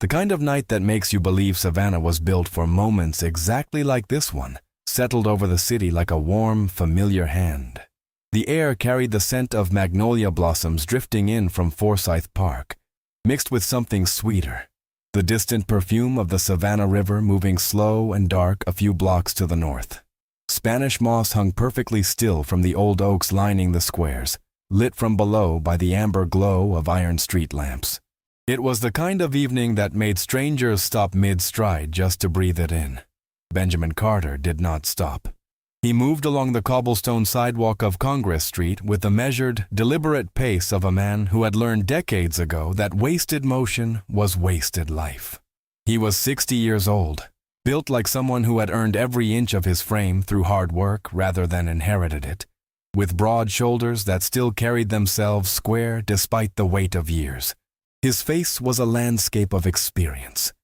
The kind of night that makes you believe Savannah was built for moments exactly like this one, settled over the city like a warm, familiar hand. The air carried the scent of magnolia blossoms drifting in from Forsyth Park, mixed with something sweeter, the distant perfume of the Savannah River moving slow and dark a few blocks to the north. Spanish moss hung perfectly still from the old oaks lining the squares, lit from below by the amber glow of iron street lamps. It was the kind of evening that made strangers stop mid-stride just to breathe it in. Benjamin Carter did not stop. He moved along the cobblestone sidewalk of Congress Street with the measured, deliberate pace of a man who had learned decades ago that wasted motion was wasted life. He was 60 years old, built like someone who had earned every inch of his frame through hard work rather than inherited it, with broad shoulders that still carried themselves square despite the weight of years. His face was a landscape of experience,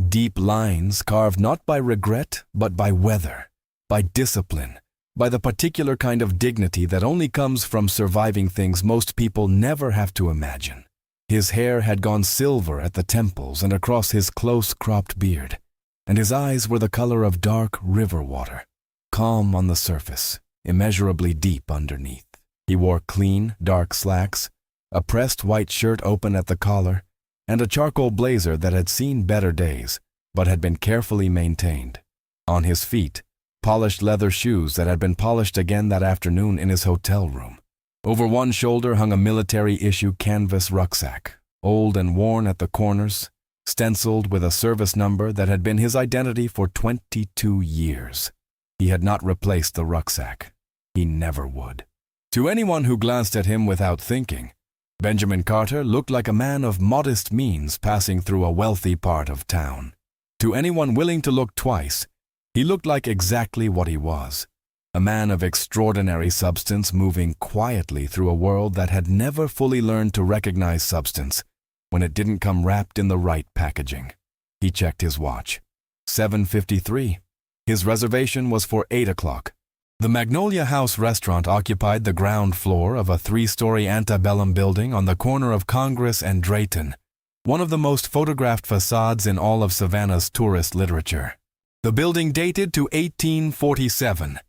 deep lines carved not by regret but by weather, by discipline, by the particular kind of dignity that only comes from surviving things most people never have to imagine. His hair had gone silver at the temples and across his close-cropped beard, and his eyes were the color of dark river water, calm on the surface, immeasurably deep underneath. He wore clean, dark slacks, a pressed white shirt open at the collar, and a charcoal blazer that had seen better days, but had been carefully maintained. On his feet, polished leather shoes that had been polished again that afternoon in his hotel room. Over one shoulder hung a military-issue canvas rucksack, old and worn at the corners, stenciled with a service number that had been his identity for 22 years. He had not replaced the rucksack. He never would. To anyone who glanced at him without thinking, Benjamin Carter looked like a man of modest means passing through a wealthy part of town. To anyone willing to look twice, he looked like exactly what he was, a man of extraordinary substance moving quietly through a world that had never fully learned to recognize substance when it didn't come wrapped in the right packaging. He checked his watch. 7:53. His reservation was for 8 o'clock. The Magnolia House restaurant occupied the ground floor of a 3-story antebellum building on the corner of Congress and Drayton, one of the most photographed facades in all of Savannah's tourist literature. The building dated to 1847,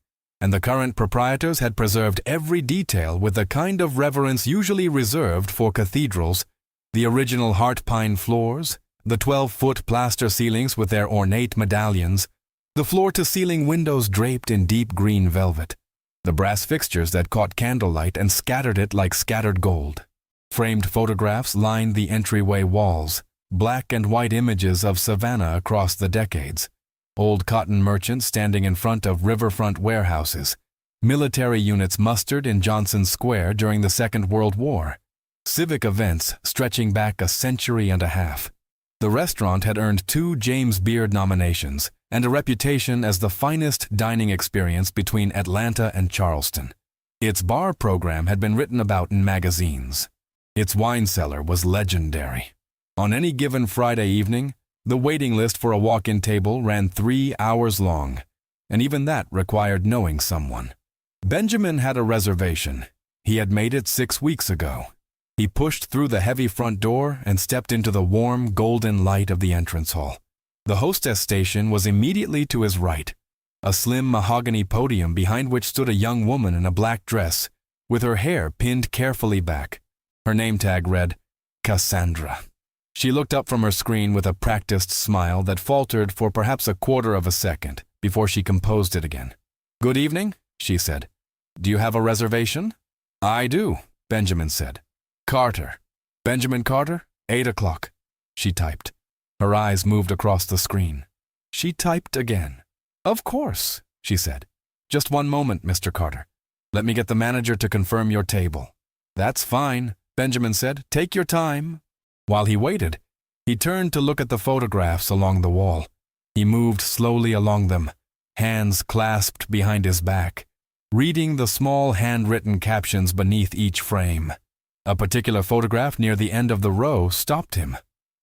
and the current proprietors had preserved every detail with the kind of reverence usually reserved for cathedrals: the original heart pine floors, the 12-foot plaster ceilings with their ornate medallions, the floor-to-ceiling windows draped in deep green velvet, the brass fixtures that caught candlelight and scattered it like scattered gold. Framed photographs lined the entryway walls, black and white images of Savannah across the decades. Old cotton merchants standing in front of riverfront warehouses, military units mustered in Johnson Square during the Second World War, civic events stretching back a century and a half. The restaurant had earned 2 James Beard nominations and a reputation as the finest dining experience between Atlanta and Charleston. Its bar program had been written about in magazines. Its wine cellar was legendary. On any given Friday evening, the waiting list for a walk-in table ran 3 hours long, and even that required knowing someone. Benjamin had a reservation. He had made it 6 weeks ago. He pushed through the heavy front door and stepped into the warm, golden light of the entrance hall. The hostess station was immediately to his right, a slim mahogany podium behind which stood a young woman in a black dress, with her hair pinned carefully back. Her name tag read, Cassandra. She looked up from her screen with a practiced smile that faltered for perhaps a quarter of a second before she composed it again. "Good evening," she said. "Do you have a reservation?" "I do," Benjamin said. "Carter. Benjamin Carter, 8 o'clock." She typed. Her eyes moved across the screen. She typed again. "Of course," she said. "Just one moment, Mr. Carter. Let me get the manager to confirm your table." "That's fine," Benjamin said. "Take your time." While he waited, he turned to look at the photographs along the wall. He moved slowly along them, hands clasped behind his back, reading the small handwritten captions beneath each frame. A particular photograph near the end of the row stopped him.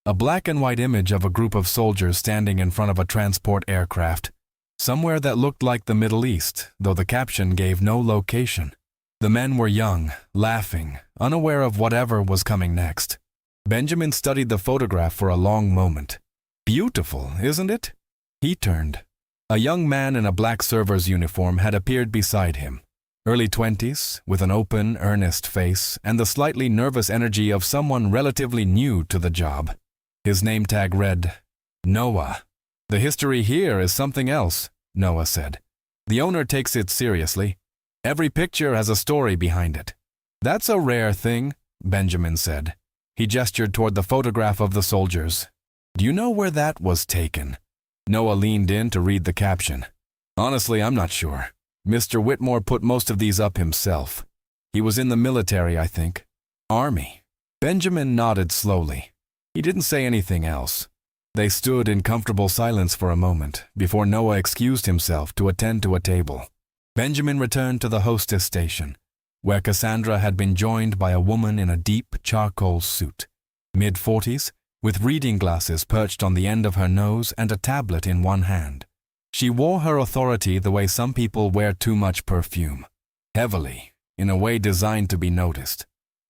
A black and white image of a group of soldiers standing in front of a transport aircraft, somewhere that looked like the Middle East, though the caption gave no location. The men were young, laughing, unaware of whatever was coming next. Benjamin studied the photograph for a long moment. Beautiful, isn't it? He turned. A young man in a black server's uniform had appeared beside him. Early 20s, with an open, earnest face and the slightly nervous energy of someone relatively new to the job. His name tag read, Noah. The history here is something else, Noah said. The owner takes it seriously. Every picture has a story behind it. That's a rare thing, Benjamin said. He gestured toward the photograph of the soldiers. Do you know where that was taken? Noah leaned in to read the caption. Honestly, I'm not sure. Mr. Whitmore put most of these up himself. He was in the military, I think. Army. Benjamin nodded slowly. He didn't say anything else. They stood in comfortable silence for a moment before Noah excused himself to attend to a table. Benjamin returned to the hostess station, where Cassandra had been joined by a woman in a deep charcoal suit, mid-40s, with reading glasses perched on the end of her nose and a tablet in one hand. She wore her authority the way some people wear too much perfume, heavily, in a way designed to be noticed.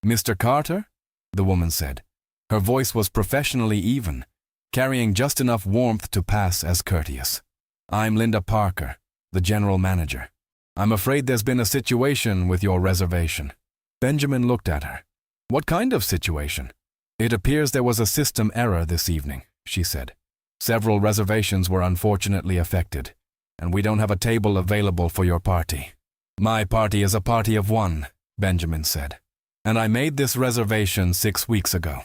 Mr. Carter? The woman said. Her voice was professionally even, carrying just enough warmth to pass as courteous. I'm Linda Parker, the general manager. I'm afraid there's been a situation with your reservation. Benjamin looked at her. What kind of situation? It appears there was a system error this evening, she said. Several reservations were unfortunately affected, and we don't have a table available for your party. My party is a party of one, Benjamin said, and I made this reservation 6 weeks ago.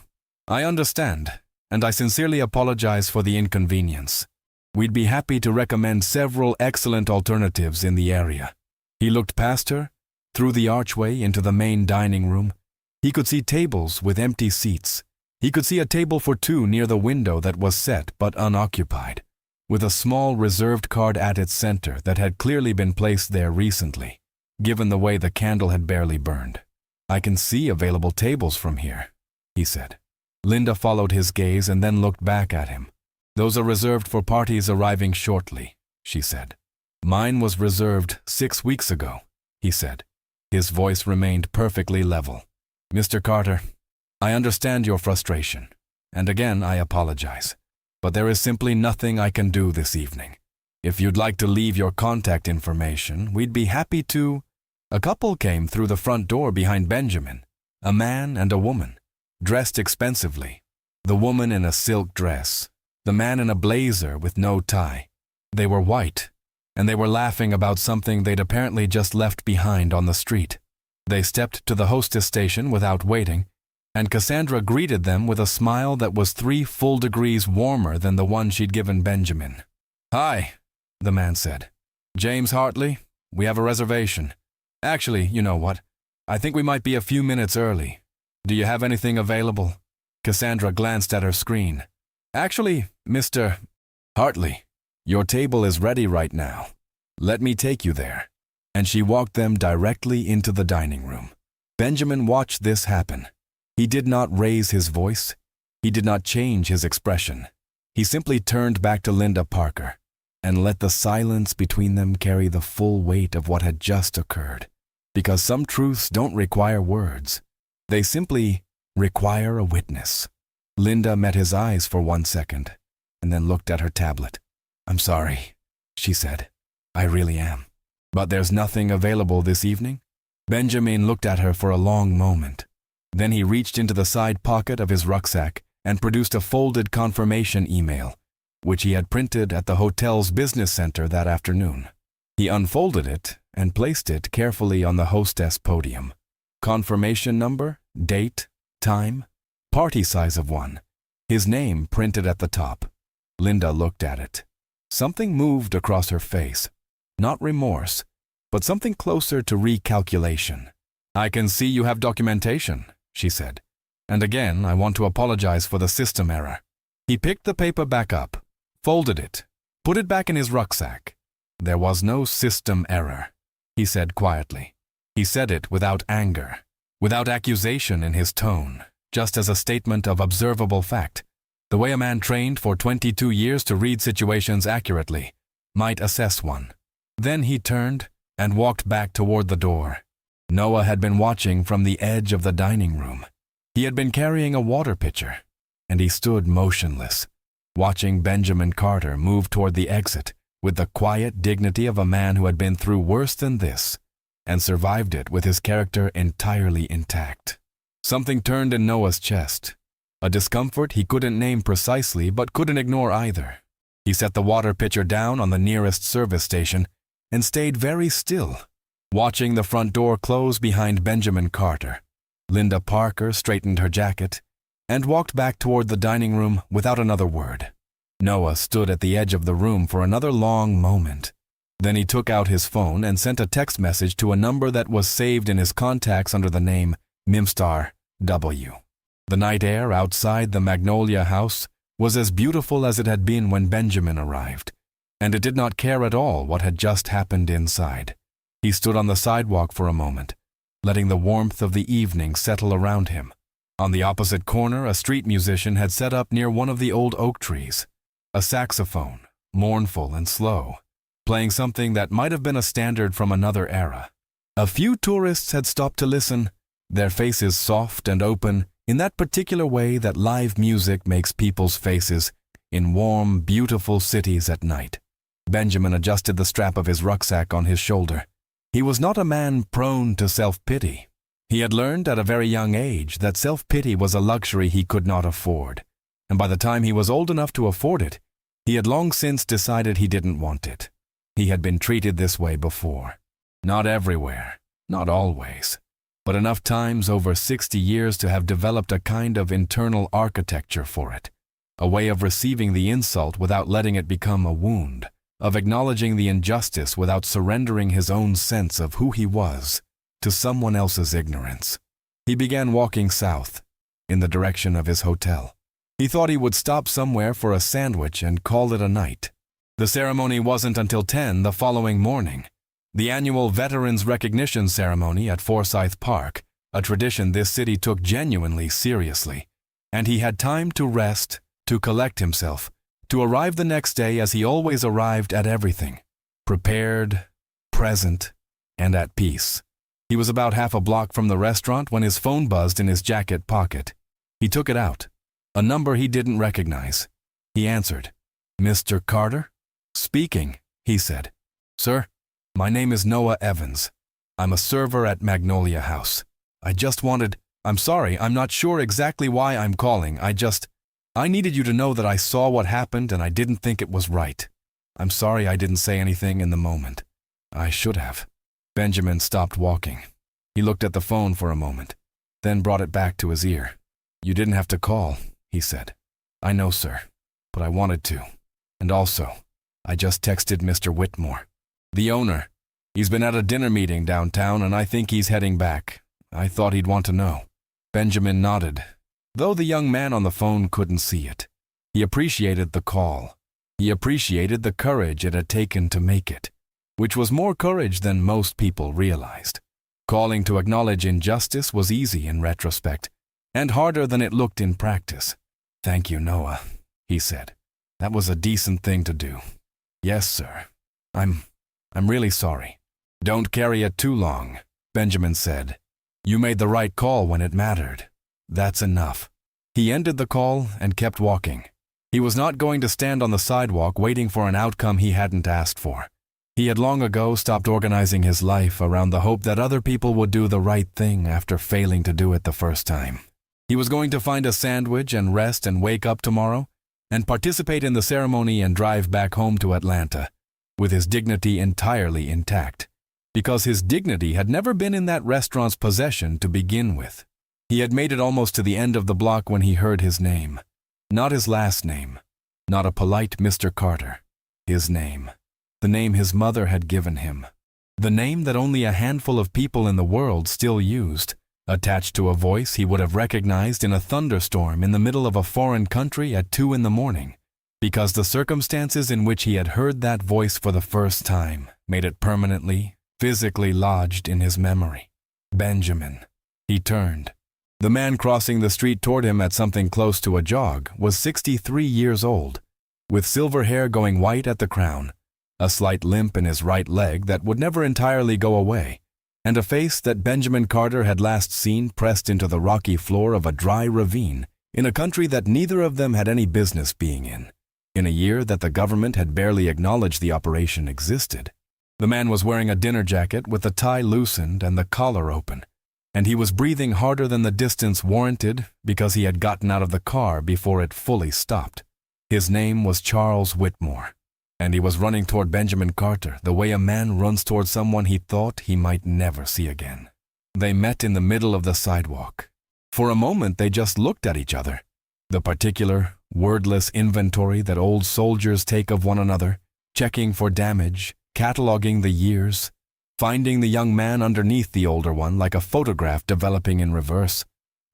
I understand, and I sincerely apologize for the inconvenience. We'd be happy to recommend several excellent alternatives in the area. He looked past her, through the archway into the main dining room. He could see tables with empty seats. He could see a table for two near the window that was set but unoccupied, with a small reserved card at its center that had clearly been placed there recently, given the way the candle had barely burned. I can see available tables from here, he said. Linda followed his gaze and then looked back at him. Those are reserved for parties arriving shortly, she said. Mine was reserved 6 weeks ago, he said. His voice remained perfectly level. Mr. Carter, I understand your frustration, and again I apologize, but there is simply nothing I can do this evening. If you'd like to leave your contact information, we'd be happy to. A couple came through the front door behind Benjamin, a man and a woman, dressed expensively. The woman in a silk dress, the man in a blazer with no tie. They were white, and they were laughing about something they'd apparently just left behind on the street. They stepped to the hostess station without waiting, and Cassandra greeted them with a smile that was 3 full degrees warmer than the one she'd given Benjamin. Hi, the man said. James Hartley, we have a reservation. Actually, you know what? I think we might be a few minutes early. Do you have anything available? Cassandra glanced at her screen. Actually, Mr. Hartley, your table is ready right now. Let me take you there. And she walked them directly into the dining room. Benjamin watched this happen. He did not raise his voice. He did not change his expression. He simply turned back to Linda Parker and let the silence between them carry the full weight of what had just occurred. Because some truths don't require words. They simply require a witness. Linda met his eyes for 1 second and then looked at her tablet. I'm sorry, she said. I really am. But there's nothing available this evening? Benjamin looked at her for a long moment. Then he reached into the side pocket of his rucksack and produced a folded confirmation email, which he had printed at the hotel's business center that afternoon. He unfolded it and placed it carefully on the hostess podium. Confirmation number, date, time, party size of 1. His name printed at the top. Linda looked at it. Something moved across her face. Not remorse, but something closer to recalculation. I can see you have documentation, she said. And again, I want to apologize for the system error. He picked the paper back up, folded it, put it back in his rucksack. There was no system error, he said quietly. He said it without anger, without accusation in his tone, just as a statement of observable fact, the way a man trained for 22 years to read situations accurately might assess one. Then he turned and walked back toward the door. Noah had been watching from the edge of the dining room. He had been carrying a water pitcher, and he stood motionless, watching Benjamin Carter move toward the exit with the quiet dignity of a man who had been through worse than this and survived it with his character entirely intact. Something turned in Noah's chest, a discomfort he couldn't name precisely but couldn't ignore either. He set the water pitcher down on the nearest service station and stayed very still, watching the front door close behind Benjamin Carter. Linda Parker straightened her jacket and walked back toward the dining room without another word. Noah stood at the edge of the room for another long moment. Then he took out his phone and sent a text message to a number that was saved in his contacts under the name Mimstar W. The night air outside the Magnolia House was as beautiful as it had been when Benjamin arrived, and it did not care at all what had just happened inside. He stood on the sidewalk for a moment, letting the warmth of the evening settle around him. On the opposite corner, a street musician had set up near one of the old oak trees, a saxophone, mournful and slow, playing something that might have been a standard from another era. A few tourists had stopped to listen, their faces soft and open in that particular way that live music makes people's faces in warm, beautiful cities at night. Benjamin adjusted the strap of his rucksack on his shoulder. He was not a man prone to self-pity. He had learned at a very young age that self-pity was a luxury he could not afford, and by the time he was old enough to afford it, he had long since decided he didn't want it. He had been treated this way before. Not everywhere, not always, but enough times over 60 years to have developed a kind of internal architecture for it, a way of receiving the insult without letting it become a wound, of acknowledging the injustice without surrendering his own sense of who he was to someone else's ignorance. He began walking south, in the direction of his hotel. He thought he would stop somewhere for a sandwich and call it a night. The ceremony wasn't until 10 the following morning. The annual Veterans Recognition Ceremony at Forsyth Park, a tradition this city took genuinely seriously, and he had time to rest, to collect himself, to arrive the next day as he always arrived at everything, prepared, present, and at peace. He was about half a block from the restaurant when his phone buzzed in his jacket pocket. He took it out, a number he didn't recognize. He answered. "Mr. Carter?" "Speaking," he said. "Sir, my name is Noah Evans. I'm a server at Magnolia House. I'm sorry, I'm not sure exactly why I'm calling. I needed you to know that I saw what happened and I didn't think it was right. I'm sorry I didn't say anything in the moment. I should have." Benjamin stopped walking. He looked at the phone for a moment, then brought it back to his ear. "You didn't have to call," he said. "I know, sir, but I wanted to. And also, I just texted Mr. Whitmore, the owner. He's been at a dinner meeting downtown and I think he's heading back. I thought he'd want to know." Benjamin nodded, though the young man on the phone couldn't see it. He appreciated the call. He appreciated the courage it had taken to make it, which was more courage than most people realized. Calling to acknowledge injustice was easy in retrospect, and harder than it looked in practice. "Thank you, Noah," he said. "That was a decent thing to do." "Yes, sir. I'm really sorry." "Don't carry it too long," Benjamin said. "You made the right call when it mattered. That's enough." He ended the call and kept walking. He was not going to stand on the sidewalk waiting for an outcome he hadn't asked for. He had long ago stopped organizing his life around the hope that other people would do the right thing after failing to do it the first time. He was going to find a sandwich and rest and wake up tomorrow, and participate in the ceremony and drive back home to Atlanta, with his dignity entirely intact, because his dignity had never been in that restaurant's possession to begin with. He had made it almost to the end of the block when he heard his name. Not his last name, not a polite Mr. Carter. His name. The name his mother had given him. The name that only a handful of people in the world still used, attached to a voice he would have recognized in a thunderstorm in the middle of a foreign country at 2 a.m, because the circumstances in which he had heard that voice for the first time made it permanently, physically lodged in his memory. Benjamin. He turned. The man crossing the street toward him at something close to a jog was 63 years old, with silver hair going white at the crown, a slight limp in his right leg that would never entirely go away, and a face that Benjamin Carter had last seen pressed into the rocky floor of a dry ravine in a country that neither of them had any business being in a year that the government had barely acknowledged the operation existed. The man was wearing a dinner jacket with the tie loosened and the collar open, and he was breathing harder than the distance warranted because he had gotten out of the car before it fully stopped. His name was Charles Whitmore, and he was running toward Benjamin Carter the way a man runs toward someone he thought he might never see again. They met in the middle of the sidewalk. For a moment they just looked at each other, the particular, wordless inventory that old soldiers take of one another, checking for damage, cataloging the years, finding the young man underneath the older one like a photograph developing in reverse.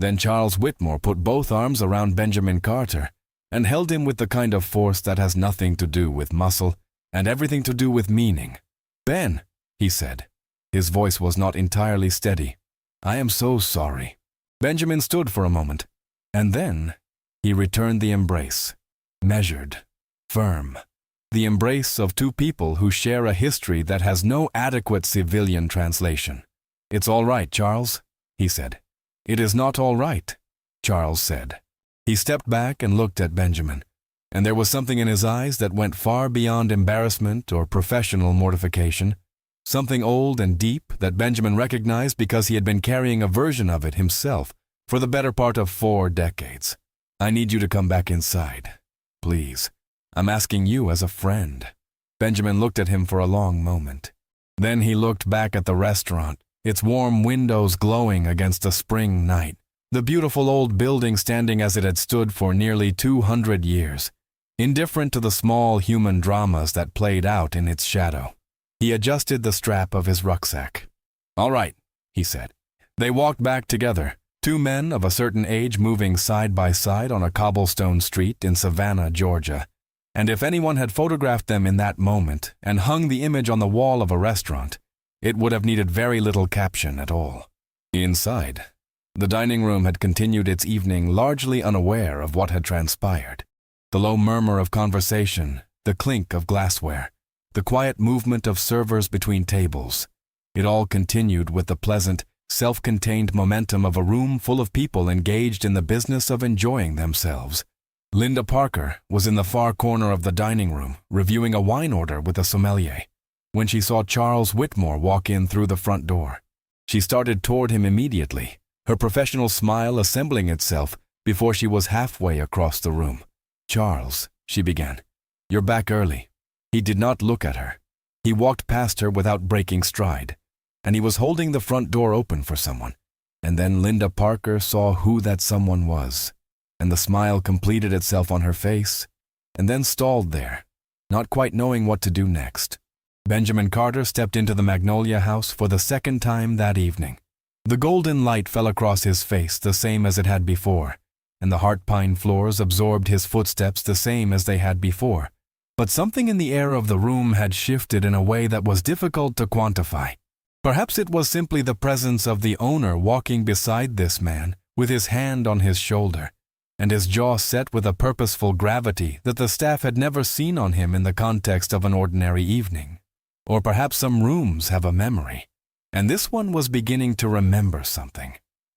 Then Charles Whitmore put both arms around Benjamin Carter and held him with the kind of force that has nothing to do with muscle and everything to do with meaning. "Ben," he said. His voice was not entirely steady. "I am so sorry." Benjamin stood for a moment, and then he returned the embrace, measured, firm. The embrace of two people who share a history that has no adequate civilian translation. "It's all right, Charles," he said. "It is not all right," Charles said. He stepped back and looked at Benjamin, and there was something in his eyes that went far beyond embarrassment or professional mortification, something old and deep that Benjamin recognized because he had been carrying a version of it himself for the better part of 4 decades. "I need you to come back inside. Please. I'm asking you as a friend." Benjamin looked at him for a long moment. Then he looked back at the restaurant, its warm windows glowing against a spring night, the beautiful old building standing as it had stood for nearly 200 years, indifferent to the small human dramas that played out in its shadow. He adjusted the strap of his rucksack. "All right," he said. They walked back together, 2 men of a certain age moving side by side on a cobblestone street in Savannah, Georgia. And if anyone had photographed them in that moment and hung the image on the wall of a restaurant, it would have needed very little caption at all. Inside, the dining room had continued its evening largely unaware of what had transpired. The low murmur of conversation, the clink of glassware, the quiet movement of servers between tables, it all continued with the pleasant, self-contained momentum of a room full of people engaged in the business of enjoying themselves. Linda Parker was in the far corner of the dining room, reviewing a wine order with a sommelier, when she saw Charles Whitmore walk in through the front door. She started toward him immediately, her professional smile assembling itself before she was halfway across the room. "Charles," she began, "you're back early." He did not look at her. He walked past her without breaking stride, and he was holding the front door open for someone. And then Linda Parker saw who that someone was, and the smile completed itself on her face, and then stalled there, not quite knowing what to do next. Benjamin Carter stepped into the Magnolia House for the second time that evening. The golden light fell across his face the same as it had before, and the heart pine floors absorbed his footsteps the same as they had before. But something in the air of the room had shifted in a way that was difficult to quantify. Perhaps it was simply the presence of the owner walking beside this man, with his hand on his shoulder, and his jaw set with a purposeful gravity that the staff had never seen on him in the context of an ordinary evening. Or perhaps some rooms have a memory, and this one was beginning to remember something.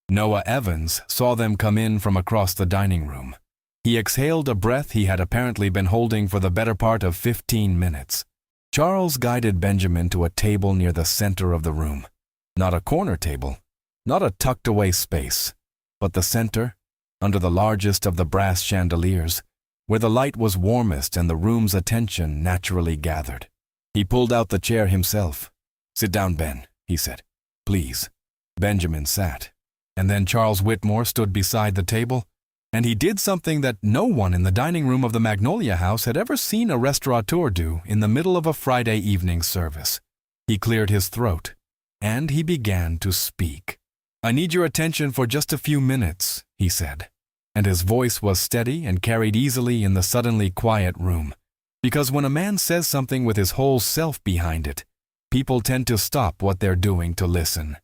Noah Evans saw them come in from across the dining room. He exhaled a breath he had apparently been holding for the better part of 15 minutes. Charles guided Benjamin to a table near the center of the room. Not a corner table, not a tucked-away space, but the center, under the largest of the brass chandeliers, where the light was warmest and the room's attention naturally gathered. He pulled out the chair himself. "Sit down, Ben," he said. "Please." Benjamin sat, and then Charles Whitmore stood beside the table, and he did something that no one in the dining room of the Magnolia House had ever seen a restaurateur do in the middle of a Friday evening service. He cleared his throat, and he began to speak. "I need your attention for just a few minutes," he said, and his voice was steady and carried easily in the suddenly quiet room. Because when a man says something with his whole self behind it, people tend to stop what they're doing to listen.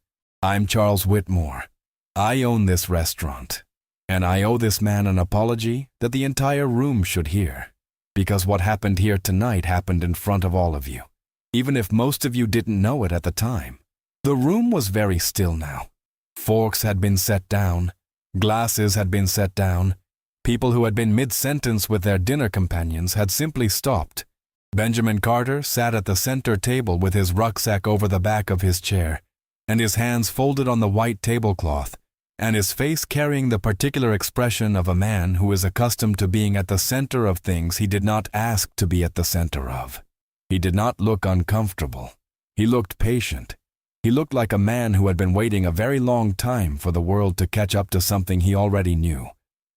"I'm Charles Whitmore. I own this restaurant, and I owe this man an apology that the entire room should hear, because what happened here tonight happened in front of all of you, even if most of you didn't know it at the time. The room was very still now. Forks had been set down. Glasses had been set down. People who had been mid-sentence with their dinner companions had simply stopped. Benjamin Carter sat at the center table with his rucksack over the back of his chair, and his hands folded on the white tablecloth, and his face carrying the particular expression of a man who is accustomed to being at the center of things he did not ask to be at the center of. He did not look uncomfortable. He looked patient. He looked like a man who had been waiting a very long time for the world to catch up to something he already knew,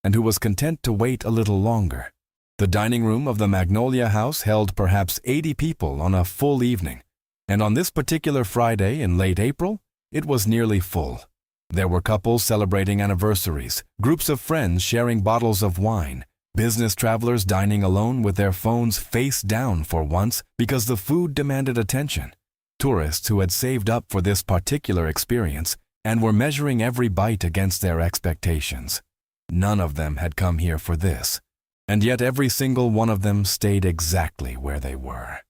and who was content to wait a little longer. The dining room of the Magnolia House held perhaps 80 people on a full evening, and on this particular Friday in late April, it was nearly full. There were couples celebrating anniversaries, groups of friends sharing bottles of wine, business travelers dining alone with their phones face down for once because the food demanded attention, tourists who had saved up for this particular experience and were measuring every bite against their expectations. None of them had come here for this, and yet every single one of them stayed exactly where they were.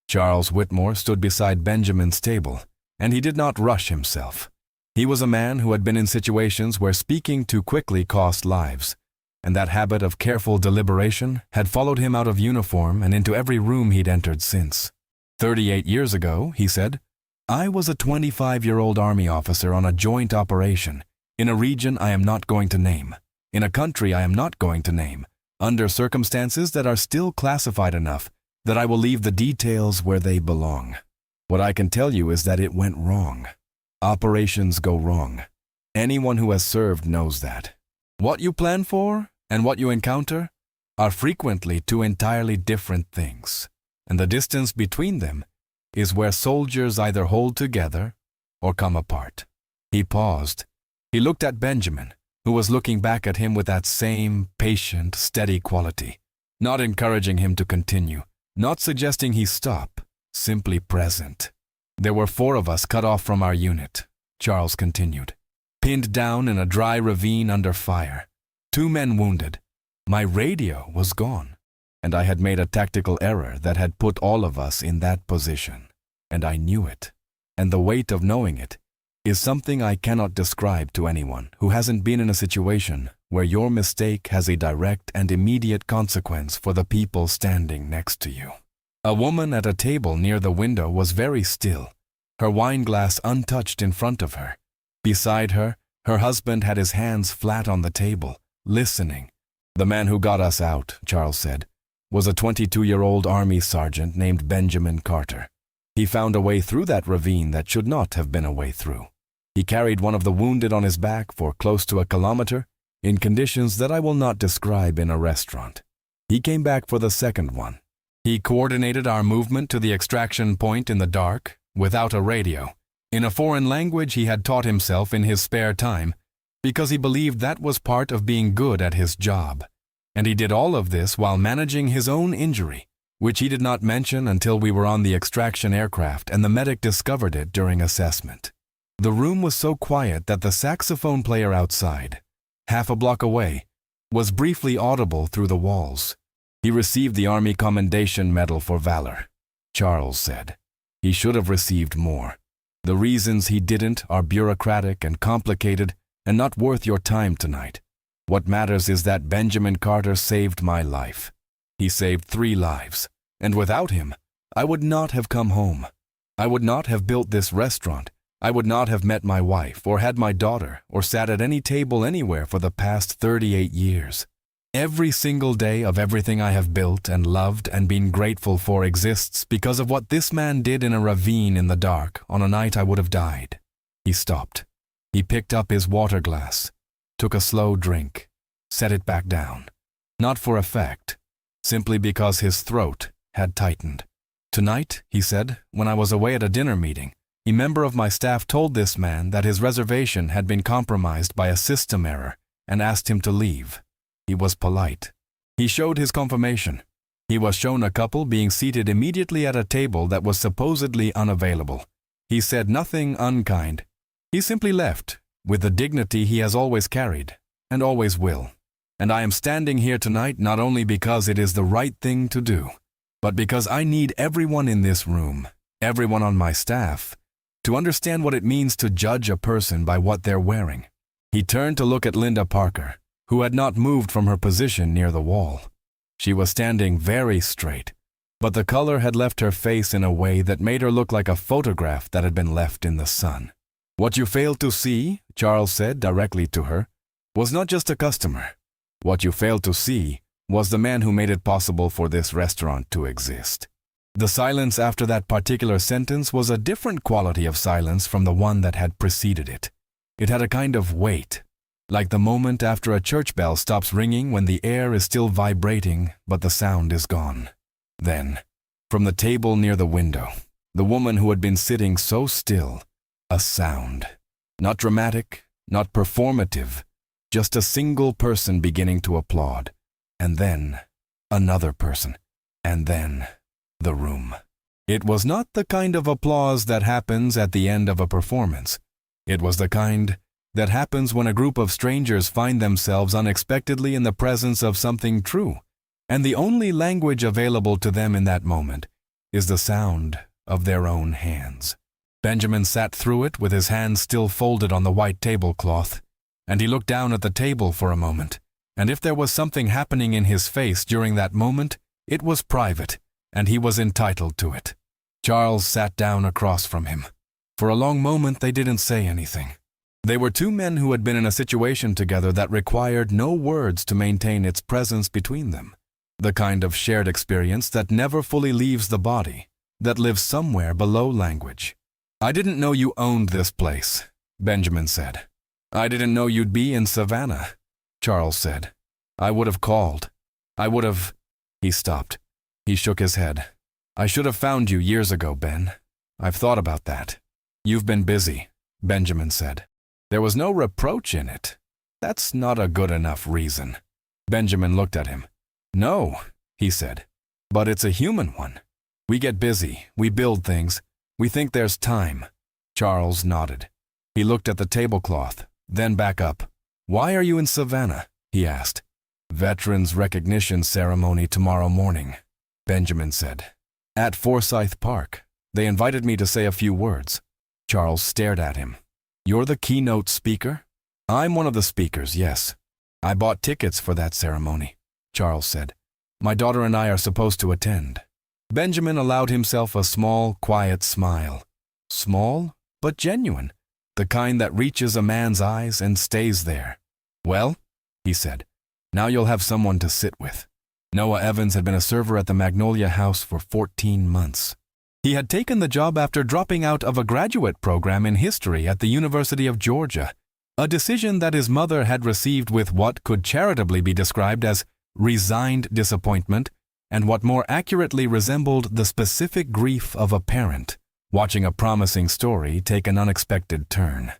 Charles Whitmore stood beside Benjamin's table, and he did not rush himself. He was a man who had been in situations where speaking too quickly cost lives, and that habit of careful deliberation had followed him out of uniform and into every room he'd entered since. 38 years ago, he said, I was a 25-year-old Army officer on a joint operation, in a region I am not going to name, in a country I am not going to name, under circumstances that are still classified enough that I will leave the details where they belong. What I can tell you is that it went wrong. Operations go wrong. Anyone who has served knows that. What you plan for and what you encounter are frequently two entirely different things, and the distance between them is where soldiers either hold together or come apart. He paused. He looked at Benjamin, who was looking back at him with that same patient, steady quality, not encouraging him to continue, not suggesting he stop, simply present. There were 4 of us cut off from our unit, Charles continued, pinned down in a dry ravine under fire. 2 men wounded. My radio was gone, and I had made a tactical error that had put all of us in that position, and I knew it. And the weight of knowing it is something I cannot describe to anyone who hasn't been in a situation where your mistake has a direct and immediate consequence for the people standing next to you. A woman at a table near the window was very still, her wine glass untouched in front of her. Beside her, her husband had his hands flat on the table, listening. The man who got us out, Charles said, was a 22-year-old Army sergeant named Benjamin Carter. He found a way through that ravine that should not have been a way through. He carried one of the wounded on his back for close to a kilometer in conditions that I will not describe in a restaurant. He came back for the second one. He coordinated our movement to the extraction point in the dark, without a radio, in a foreign language he had taught himself in his spare time, because he believed that was part of being good at his job. And he did all of this while managing his own injury, which he did not mention until we were on the extraction aircraft and the medic discovered it during assessment. The room was so quiet that the saxophone player outside, half a block away, was briefly audible through the walls. He received the Army Commendation Medal for Valor, Charles said. He should have received more. The reasons he didn't are bureaucratic and complicated and not worth your time tonight. What matters is that Benjamin Carter saved my life. He saved 3 lives, and without him, I would not have come home. I would not have built this restaurant. I would not have met my wife or had my daughter or sat at any table anywhere for the past 38 years. Every single day of everything I have built and loved and been grateful for exists because of what this man did in a ravine in the dark on a night I would have died. He stopped. He picked up his water glass, took a slow drink, set it back down. Not for effect, simply because his throat had tightened. Tonight, he said, when I was away at a dinner meeting, a member of my staff told this man that his reservation had been compromised by a system error and asked him to leave. He was polite. He showed his confirmation. He was shown a couple being seated immediately at a table that was supposedly unavailable. He said nothing unkind. He simply left, with the dignity he has always carried, and always will. And I am standing here tonight not only because it is the right thing to do, but because I need everyone in this room, everyone on my staff, to understand what it means to judge a person by what they're wearing. He turned to look at Linda Parker, who had not moved from her position near the wall. She was standing very straight, but the color had left her face in a way that made her look like a photograph that had been left in the sun. "What you failed to see," Charles said directly to her, "was not just a customer. What you failed to see was the man who made it possible for this restaurant to exist." The silence after that particular sentence was a different quality of silence from the one that had preceded it. It had a kind of weight, like the moment after a church bell stops ringing when the air is still vibrating but the sound is gone. Then, from the table near the window, the woman who had been sitting so still, a sound. Not dramatic, not performative, just a single person beginning to applaud. And then, another person. And then, the room. It was not the kind of applause that happens at the end of a performance. It was the kind that happens when a group of strangers find themselves unexpectedly in the presence of something true, and the only language available to them in that moment is the sound of their own hands. Benjamin sat through it with his hands still folded on the white tablecloth, and he looked down at the table for a moment, and if there was something happening in his face during that moment, it was private, and he was entitled to it. Charles sat down across from him. For a long moment they didn't say anything. They were two men who had been in a situation together that required no words to maintain its presence between them. The kind of shared experience that never fully leaves the body, that lives somewhere below language. "I didn't know you owned this place," Benjamin said. "I didn't know you'd be in Savannah," Charles said. "I would have called. I would have—" He stopped. He shook his head. "I should have found you years ago, Ben. I've thought about that." "You've been busy," Benjamin said. There was no reproach in it. "That's not a good enough reason." Benjamin looked at him. "No," he said, "but it's a human one. We get busy, we build things, we think there's time." Charles nodded. He looked at the tablecloth, then back up. "Why are you in Savannah?" he asked. "Veterans Recognition Ceremony tomorrow morning," Benjamin said. "At Forsyth Park. They invited me to say a few words." Charles stared at him. "You're the keynote speaker?" "I'm one of the speakers, yes. I bought tickets for that ceremony," Charles said. "My daughter and I are supposed to attend." Benjamin allowed himself a small, quiet smile. Small, but genuine, the kind that reaches a man's eyes and stays there. "Well," he said, "now you'll have someone to sit with." Noah Evans had been a server at the Magnolia House for 14 months. He had taken the job after dropping out of a graduate program in history at the University of Georgia, a decision that his mother had received with what could charitably be described as resigned disappointment and what more accurately resembled the specific grief of a parent watching a promising story take an unexpected turn.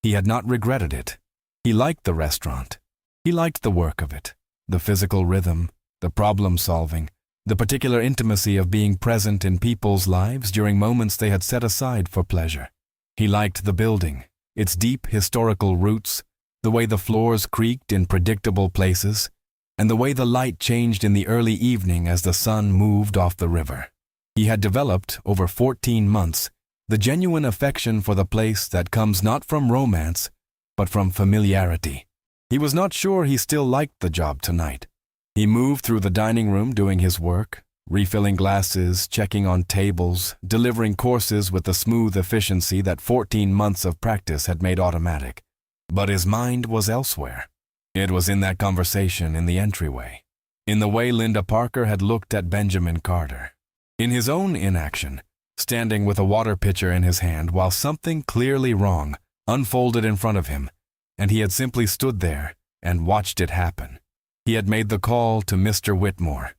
He had not regretted it. He liked the restaurant. He liked the work of it, the physical rhythm, the problem-solving, the particular intimacy of being present in people's lives during moments they had set aside for pleasure. He liked the building, its deep historical roots, the way the floors creaked in predictable places, and the way the light changed in the early evening as the sun moved off the river. He had developed, over 14 months, the genuine affection for the place that comes not from romance, but from familiarity. He was not sure he still liked the job tonight. He moved through the dining room doing his work, refilling glasses, checking on tables, delivering courses with the smooth efficiency that 14 months of practice had made automatic. But his mind was elsewhere. It was in that conversation in the entryway, in the way Linda Parker had looked at Benjamin Carter, in his own inaction, standing with a water pitcher in his hand while something clearly wrong unfolded in front of him, and he had simply stood there and watched it happen. He had made the call to Mr. Whitmore.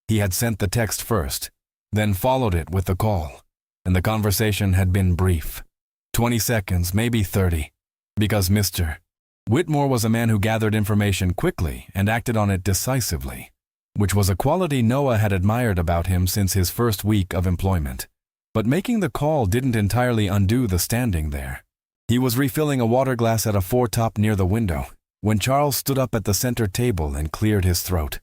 He had sent the text first, then followed it with the call, and the conversation had been brief. 20 seconds, maybe 30, because Mr. Whitmore was a man who gathered information quickly and acted on it decisively, which was a quality Noah had admired about him since his first week of employment. But making the call didn't entirely undo the standing there. He was refilling a water glass at a foretop near the window when Charles stood up at the center table and cleared his throat.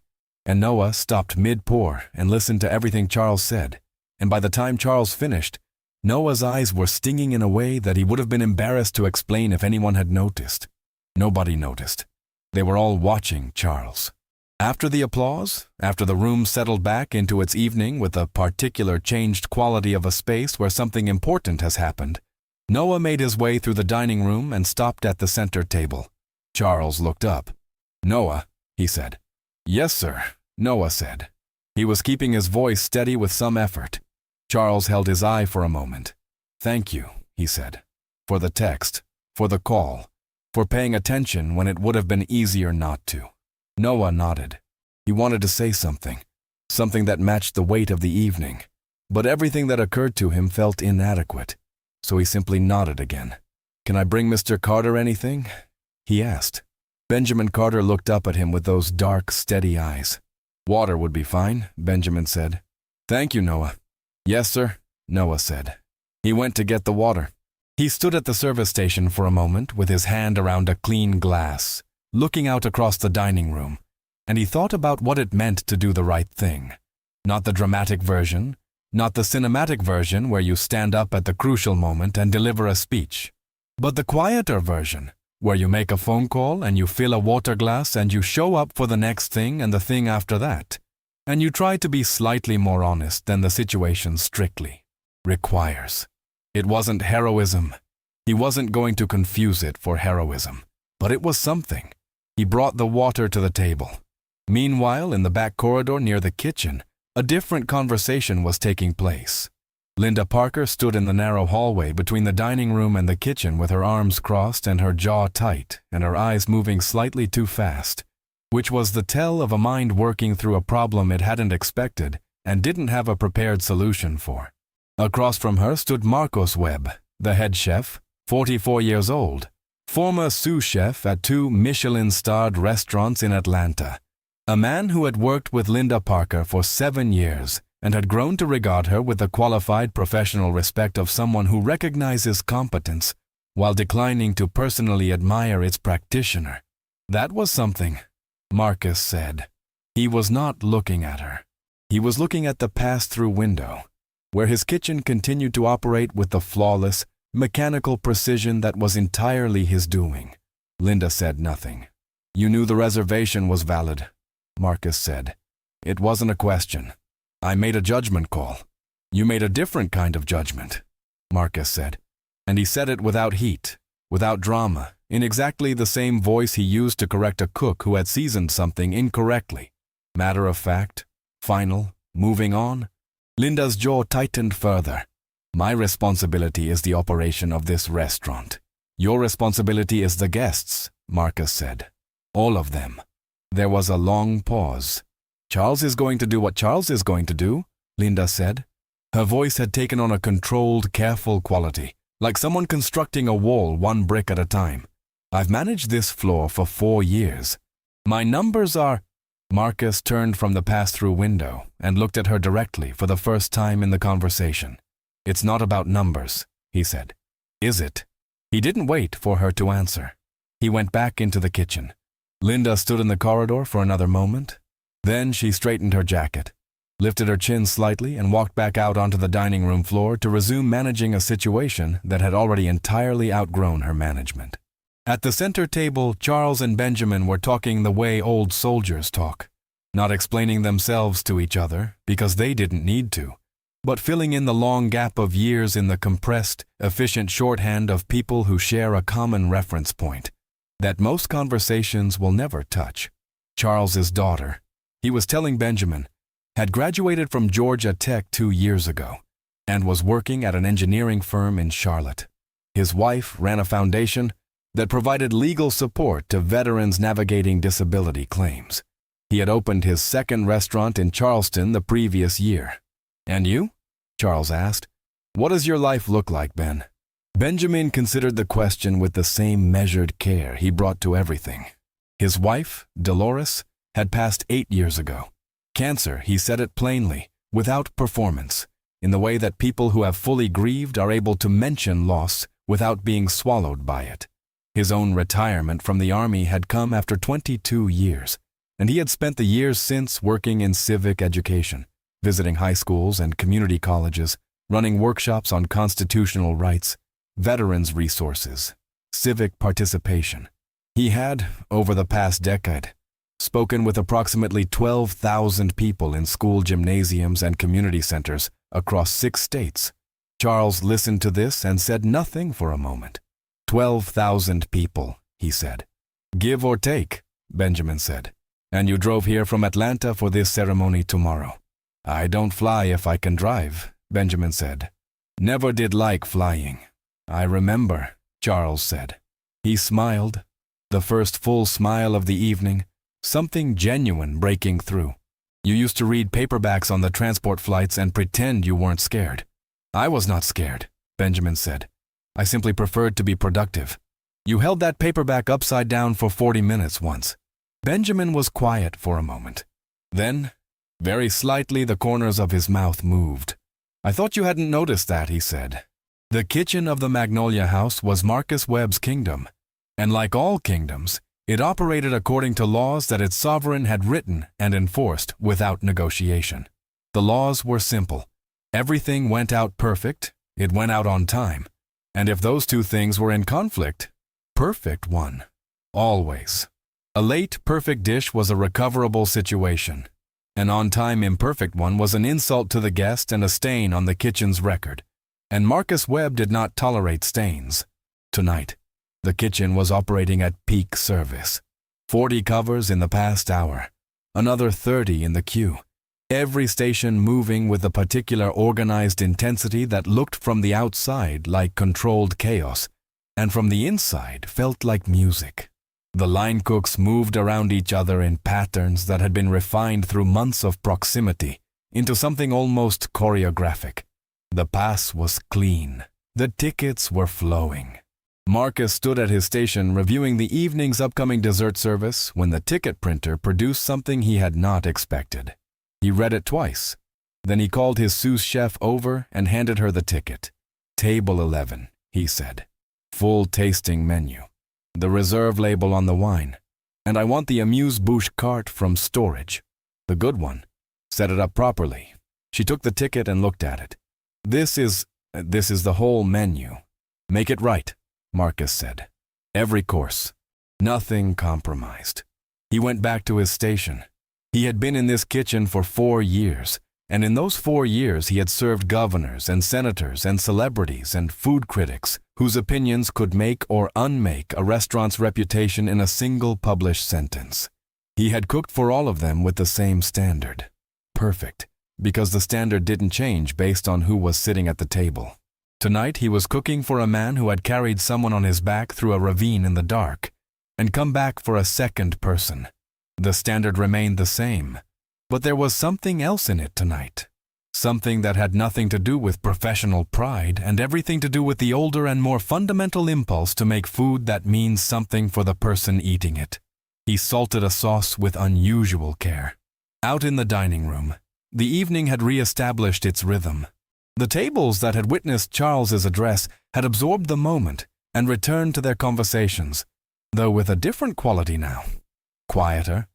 And Noah stopped mid-pour and listened to everything Charles said, and by the time Charles finished, Noah's eyes were stinging in a way that he would have been embarrassed to explain if anyone had noticed. Nobody noticed. They were all watching Charles. After the applause, after the room settled back into its evening with a particular changed quality of a space where something important has happened, Noah made his way through the dining room and stopped at the center table. Charles looked up. "Noah," he said. "Yes, sir," Noah said. He was keeping his voice steady with some effort. Charles held his eye for a moment. "Thank you," he said, "for the text, for the call, for paying attention when it would have been easier not to." Noah nodded. He wanted to say something that matched the weight of the evening, but everything that occurred to him felt inadequate, so he simply nodded again. "Can I bring Mr. Carter anything?" he asked. Benjamin Carter looked up at him with those dark, steady eyes. "Water would be fine," Benjamin said. "Thank you, Noah." "Yes, sir," Noah said. He went to get the water. He stood at the service station for a moment with his hand around a clean glass, looking out across the dining room, and he thought about what it meant to do the right thing. Not the dramatic version, not the cinematic version where you stand up at the crucial moment and deliver a speech, but the quieter version, where you make a phone call and you fill a water glass and you show up for the next thing and the thing after that, and you try to be slightly more honest than the situation strictly requires. It wasn't heroism. He wasn't going to confuse it for heroism, but it was something. He brought the water to the table. Meanwhile, in the back corridor near the kitchen, a different conversation was taking place. Linda Parker stood in the narrow hallway between the dining room and the kitchen with her arms crossed and her jaw tight and her eyes moving slightly too fast, which was the tell of a mind working through a problem it hadn't expected and didn't have a prepared solution for. Across from her stood Marcos Webb, the head chef, 44 years old, former sous chef at 2 Michelin-starred restaurants in Atlanta, a man who had worked with Linda Parker for 7 years and had grown to regard her with the qualified professional respect of someone who recognizes competence while declining to personally admire its practitioner. That was something, Marcus said. He was not looking at her. He was looking at the pass-through window, where his kitchen continued to operate with the flawless, mechanical precision that was entirely his doing. Linda said nothing. "You knew the reservation was valid," Marcus said. "It wasn't a question. I made a judgment call." "You made a different kind of judgment," Marcus said. And he said it without heat, without drama, in exactly the same voice he used to correct a cook who had seasoned something incorrectly. Matter of fact, final, moving on. Linda's jaw tightened further. "My responsibility is the operation of this restaurant. Your responsibility is the guests," Marcus said. "All of them." There was a long pause. "Charles is going to do what Charles is going to do," Linda said. Her voice had taken on a controlled, careful quality, like someone constructing a wall one brick at a time. "I've managed this floor for 4 years. My numbers are—" Marcus turned from the pass-through window and looked at her directly for the first time in the conversation. "It's not about numbers," he said. "Is it?" He didn't wait for her to answer. He went back into the kitchen. Linda stood in the corridor for another moment. Then she straightened her jacket, lifted her chin slightly, and walked back out onto the dining room floor to resume managing a situation that had already entirely outgrown her management. At the center table, Charles and Benjamin were talking the way old soldiers talk, not explaining themselves to each other because they didn't need to, but filling in the long gap of years in the compressed, efficient shorthand of people who share a common reference point that most conversations will never touch. Charles's daughter, he was telling Benjamin, had graduated from Georgia Tech 2 years ago and was working at an engineering firm in Charlotte. His wife ran a foundation that provided legal support to veterans navigating disability claims. He had opened his second restaurant in Charleston the previous year. "And you?" Charles asked. "What does your life look like, Ben?" Benjamin considered the question with the same measured care he brought to everything. His wife, Dolores, had passed 8 years ago. Cancer, he said it plainly, without performance, in the way that people who have fully grieved are able to mention loss without being swallowed by it. His own retirement from the Army had come after 22 years, and he had spent the years since working in civic education, visiting high schools and community colleges, running workshops on constitutional rights, veterans' resources, civic participation. He had, over the past decade, spoken with approximately 12,000 people in school gymnasiums and community centers across 6 states. Charles listened to this and said nothing for a moment. 12,000 people, he said. Give or take, Benjamin said. And you drove here from Atlanta for this ceremony tomorrow. I don't fly if I can drive, Benjamin said. Never did like flying. I remember, Charles said. He smiled, the first full smile of the evening, something genuine breaking through. You used to read paperbacks on the transport flights and pretend you weren't scared. I was not scared, Benjamin said. I simply preferred to be productive. You held that paperback upside down for 40 minutes once. Benjamin was quiet for a moment. Then, very slightly, the corners of his mouth moved. I thought you hadn't noticed that, he said. The kitchen of the Magnolia House was Marcus Webb's kingdom, and like all kingdoms, it operated according to laws that its sovereign had written and enforced without negotiation. The laws were simple. Everything went out perfect, it went out on time, and if those two things were in conflict, perfect won. Always. A late, perfect dish was a recoverable situation. An on-time imperfect one was an insult to the guest and a stain on the kitchen's record. And Marcus Webb did not tolerate stains. Tonight, the kitchen was operating at peak service. 40 covers in the past hour, another 30 in the queue. Every station moving with a particular organized intensity that looked from the outside like controlled chaos, and from the inside felt like music. The line cooks moved around each other in patterns that had been refined through months of proximity into something almost choreographic. The pass was clean. The tickets were flowing. Marcus stood at his station reviewing the evening's upcoming dessert service when the ticket printer produced something he had not expected. He read it twice. Then he called his sous chef over and handed her the ticket. Table 11, he said. Full tasting menu. The reserve label on the wine. And I want the amuse-bouche cart from storage. The good one. Set it up properly. She took the ticket and looked at it. This is the whole menu. Make it right, Marcus said. Every course. Nothing compromised. He went back to his station. He had been in this kitchen for 4 years, and in those 4 years he had served governors and senators and celebrities and food critics whose opinions could make or unmake a restaurant's reputation in a single published sentence. He had cooked for all of them with the same standard. Perfect, because the standard didn't change based on who was sitting at the table. Tonight he was cooking for a man who had carried someone on his back through a ravine in the dark, and come back for a second person. The standard remained the same, but there was something else in it tonight. Something that had nothing to do with professional pride and everything to do with the older and more fundamental impulse to make food that means something for the person eating it. He salted a sauce with unusual care. Out in the dining room, the evening had re-established its rhythm. The tables that had witnessed Charles's address had absorbed the moment and returned to their conversations, though with a different quality now. Quieter,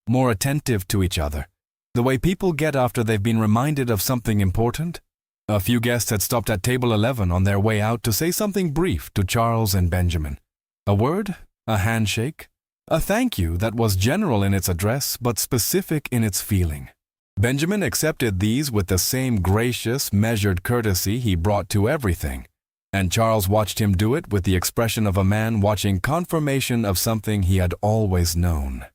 more attentive to each other, the way people get after they've been reminded of something important. A few guests had stopped at table 11 on their way out to say something brief to Charles and Benjamin. A word, a handshake, a thank you that was general in its address but specific in its feeling. Benjamin accepted these with the same gracious, measured courtesy he brought to everything, and Charles watched him do it with the expression of a man watching confirmation of something he had always known.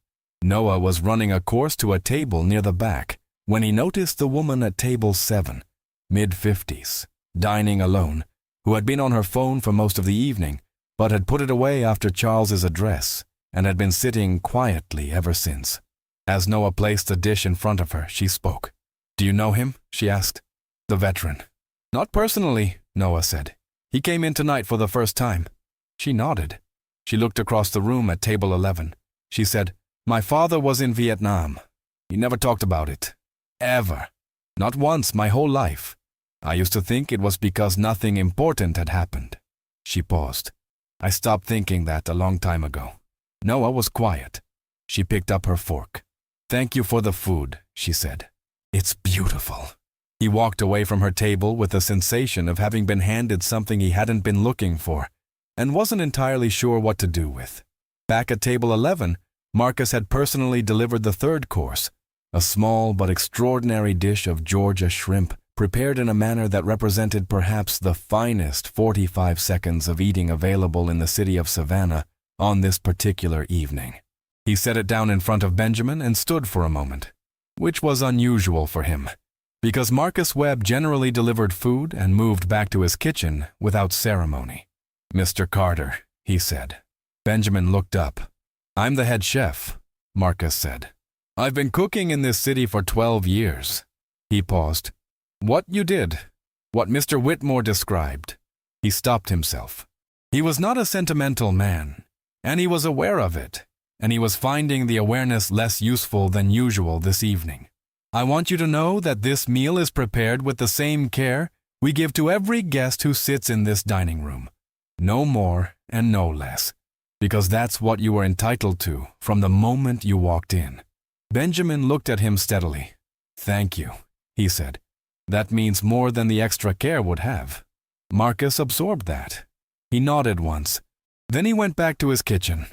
Noah was running a course to a table near the back when he noticed the woman at table 7, mid-50s, dining alone, who had been on her phone for most of the evening, but had put it away after Charles's address and had been sitting quietly ever since. As Noah placed the dish in front of her, she spoke. "Do you know him?" she asked. "The veteran." "Not personally," Noah said. "He came in tonight for the first time." She nodded. She looked across the room at table 11. She said, "My father was in Vietnam. He never talked about it. Ever. Not once my whole life. I used to think it was because nothing important had happened." She paused. "I stopped thinking that a long time ago." Noah was quiet. She picked up her fork. "Thank you for the food," she said. "It's beautiful." He walked away from her table with the sensation of having been handed something he hadn't been looking for, and wasn't entirely sure what to do with. Back at table 11, Marcus had personally delivered the third course, a small but extraordinary dish of Georgia shrimp, prepared in a manner that represented perhaps the finest 45 seconds of eating available in the city of Savannah on this particular evening. He set it down in front of Benjamin and stood for a moment, which was unusual for him, because Marcus Webb generally delivered food and moved back to his kitchen without ceremony. "Mr. Carter," he said. Benjamin looked up. "I'm the head chef," Marcus said. "I've been cooking in this city for 12 years. He paused. "What you did, what Mr. Whitmore described." He stopped himself. He was not a sentimental man, and he was aware of it, and he was finding the awareness less useful than usual this evening. "I want you to know that this meal is prepared with the same care we give to every guest who sits in this dining room. No more and no less, because that's what you were entitled to from the moment you walked in." Benjamin looked at him steadily. "Thank you," he said. "That means more than the extra care would have." Marcus absorbed that. He nodded once. Then he went back to his kitchen.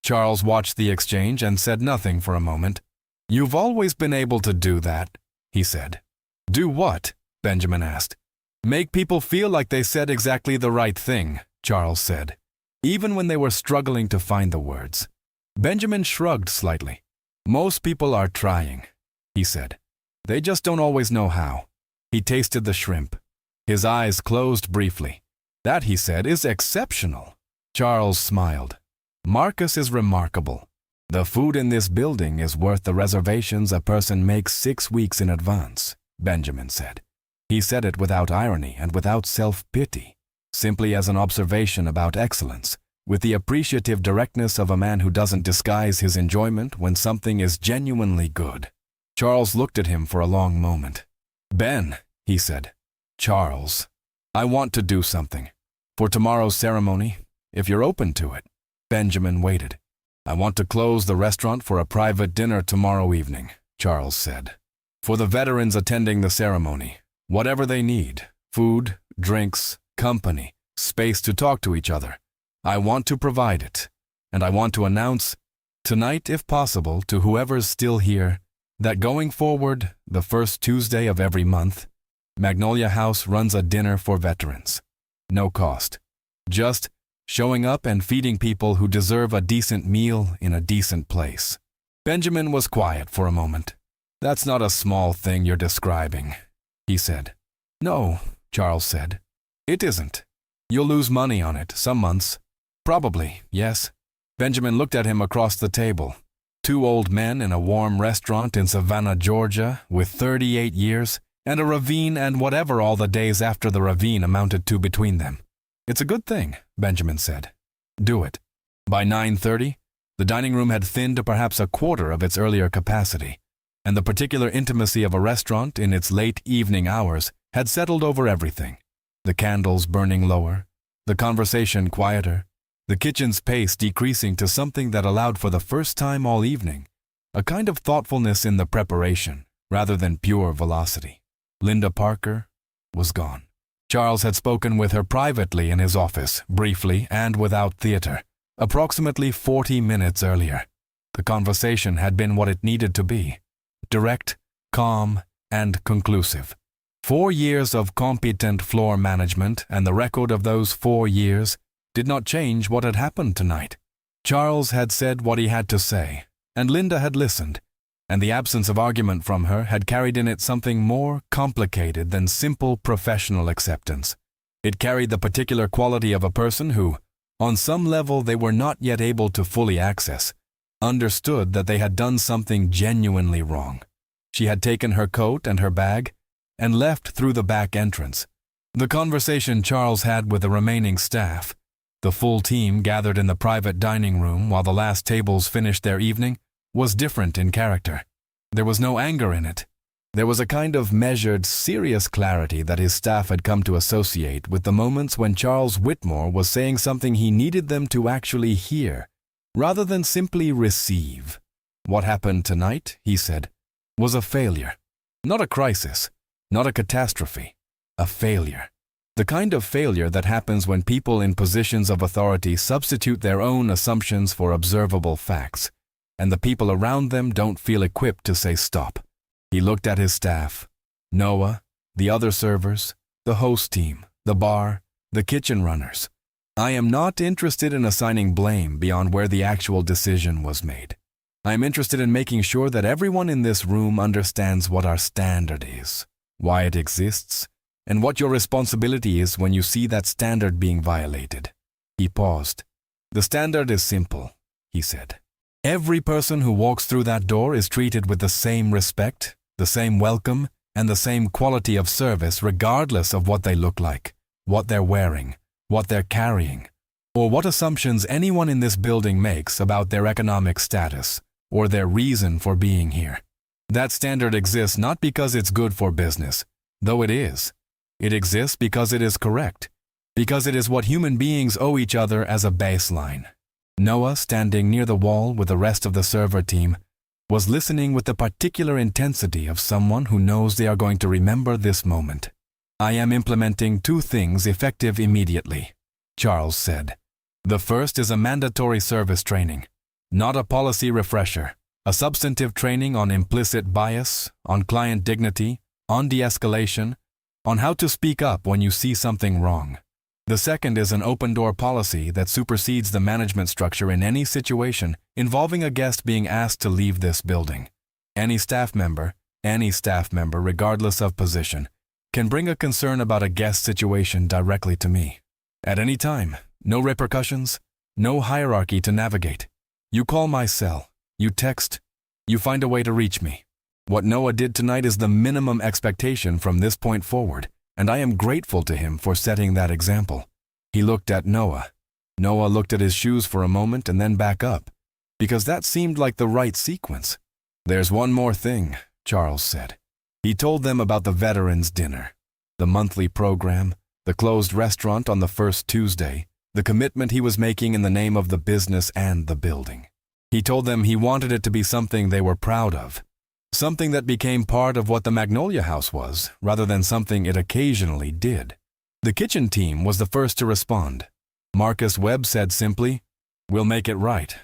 Charles watched the exchange and said nothing for a moment. "You've always been able to do that," he said. "Do what?" Benjamin asked. "Make people feel like they said exactly the right thing," Charles said, even when they were struggling to find the words. Benjamin shrugged slightly. "Most people are trying," he said. "They just don't always know how." He tasted the shrimp. His eyes closed briefly. "That," he said, "is exceptional." Charles smiled. "Marcus is remarkable. The food in this building is worth the reservations a person makes 6 weeks in advance," Benjamin said. He said it without irony and without self-pity, simply as an observation about excellence, with the appreciative directness of a man who doesn't disguise his enjoyment when something is genuinely good. Charles looked at him for a long moment. "Ben," he said. "Charles, I want to do something. For tomorrow's ceremony, if you're open to it." Benjamin waited. "I want to close the restaurant for a private dinner tomorrow evening," Charles said. "For the veterans attending the ceremony, whatever they need, food, drinks, company, space to talk to each other. I want to provide it, and I want to announce, tonight if possible, to whoever's still here, that going forward, the first Tuesday of every month, Magnolia House runs a dinner for veterans. No cost. Just showing up and feeding people who deserve a decent meal in a decent place." Benjamin was quiet for a moment. "That's not a small thing you're describing," he said. "No," Charles said. "It isn't. You'll lose money on it some months." "Probably, yes." Benjamin looked at him across the table. 2 old men in a warm restaurant in Savannah, Georgia, with 38 years, and a ravine and whatever all the days after the ravine amounted to between them. "It's a good thing," Benjamin said. "Do it." By 9:30, the dining room had thinned to perhaps a quarter of its earlier capacity, and the particular intimacy of a restaurant in its late evening hours had settled over everything. The candles burning lower, the conversation quieter, the kitchen's pace decreasing to something that allowed for the first time all evening a kind of thoughtfulness in the preparation rather than pure velocity. Linda Parker was gone. Charles had spoken with her privately in his office, briefly and without theater, approximately 40 minutes earlier. The conversation had been what it needed to be: direct, calm, and conclusive. 4 years of competent floor management and the record of those 4 years did not change what had happened tonight. Charles had said what he had to say, and Linda had listened, and the absence of argument from her had carried in it something more complicated than simple professional acceptance. It carried the particular quality of a person who, on some level they were not yet able to fully access, understood that they had done something genuinely wrong. She had taken her coat and her bag and left through the back entrance. The conversation Charles had with the remaining staff, the full team gathered in the private dining room while the last tables finished their evening, was different in character. There was no anger in it. There was a kind of measured, serious clarity that his staff had come to associate with the moments when Charles Whitmore was saying something he needed them to actually hear, rather than simply receive. What happened tonight, he said, was a failure, not a crisis, Not a catastrophe. A failure. The kind of failure that happens when people in positions of authority substitute their own assumptions for observable facts, and the people around them don't feel equipped to say stop. He looked at his staff. Noah, the other servers, the host team, the bar, the kitchen runners. I am not interested in assigning blame beyond where the actual decision was made. I am interested in making sure that everyone in this room understands what our standard is, why it exists, and what your responsibility is when you see that standard being violated. He paused. The standard is simple, he said. Every person who walks through that door is treated with the same respect, the same welcome, and the same quality of service regardless of what they look like, what they're wearing, what they're carrying, or what assumptions anyone in this building makes about their economic status or their reason for being here. That standard exists not because it's good for business, though it is. It exists because it is correct, because it is what human beings owe each other as a baseline. Noah, standing near the wall with the rest of the server team, was listening with the particular intensity of someone who knows they are going to remember this moment. I am implementing 2 things effective immediately, Charles said. The first is a mandatory service training, not a policy refresher, a substantive training on implicit bias, on client dignity, on de-escalation, on how to speak up when you see something wrong. The second is an open-door policy that supersedes the management structure in any situation involving a guest being asked to leave this building. Any staff member, regardless of position, can bring a concern about a guest situation directly to me. At any time, no repercussions, no hierarchy to navigate. You call my cell, you text, you find a way to reach me. What Noah did tonight is the minimum expectation from this point forward, and I am grateful to him for setting that example. He looked at Noah. Noah looked at his shoes for a moment and then back up, because that seemed like the right sequence. There's one more thing, Charles said. He told them about the veterans' dinner, the monthly program, the closed restaurant on the first Tuesday, the commitment he was making in the name of the business and the building. He told them he wanted it to be something they were proud of, something that became part of what the Magnolia House was, rather than something it occasionally did. The kitchen team was the first to respond. Marcus Webb said simply, "We'll make it right,"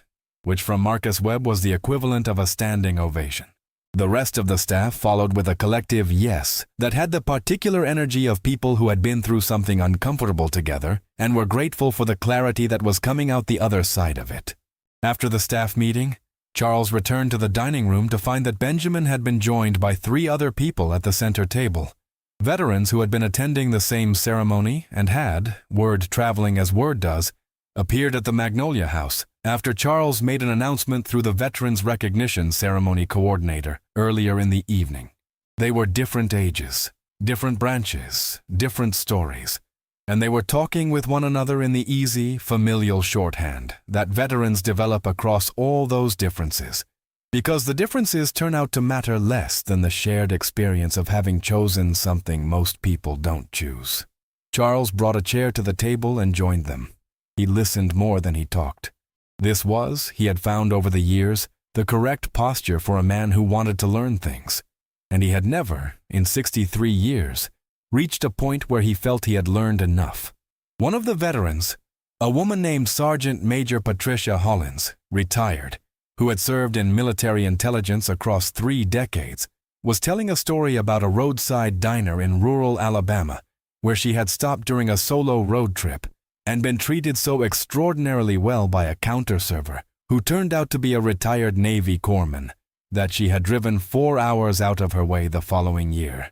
which from Marcus Webb was the equivalent of a standing ovation. The rest of the staff followed with a collective yes that had the particular energy of people who had been through something uncomfortable together and were grateful for the clarity that was coming out the other side of it. After the staff meeting, Charles returned to the dining room to find that Benjamin had been joined by 3 other people at the center table. Veterans who had been attending the same ceremony and had, word traveling as word does, appeared at the Magnolia House after Charles made an announcement through the Veterans Recognition Ceremony Coordinator earlier in the evening. They were different ages, different branches, different stories, and they were talking with one another in the easy, familial shorthand that veterans develop across all those differences, because the differences turn out to matter less than the shared experience of having chosen something most people don't choose. Charles brought a chair to the table and joined them. He listened more than he talked. This was, he had found over the years, the correct posture for a man who wanted to learn things, and he had never, in 63 years, reached a point where he felt he had learned enough. One of the veterans, a woman named Sergeant Major Patricia Hollins, retired, who had served in military intelligence across 3 decades, was telling a story about a roadside diner in rural Alabama where she had stopped during a solo road trip and been treated so extraordinarily well by a counter-server who turned out to be a retired Navy corpsman that she had driven 4 hours out of her way the following year,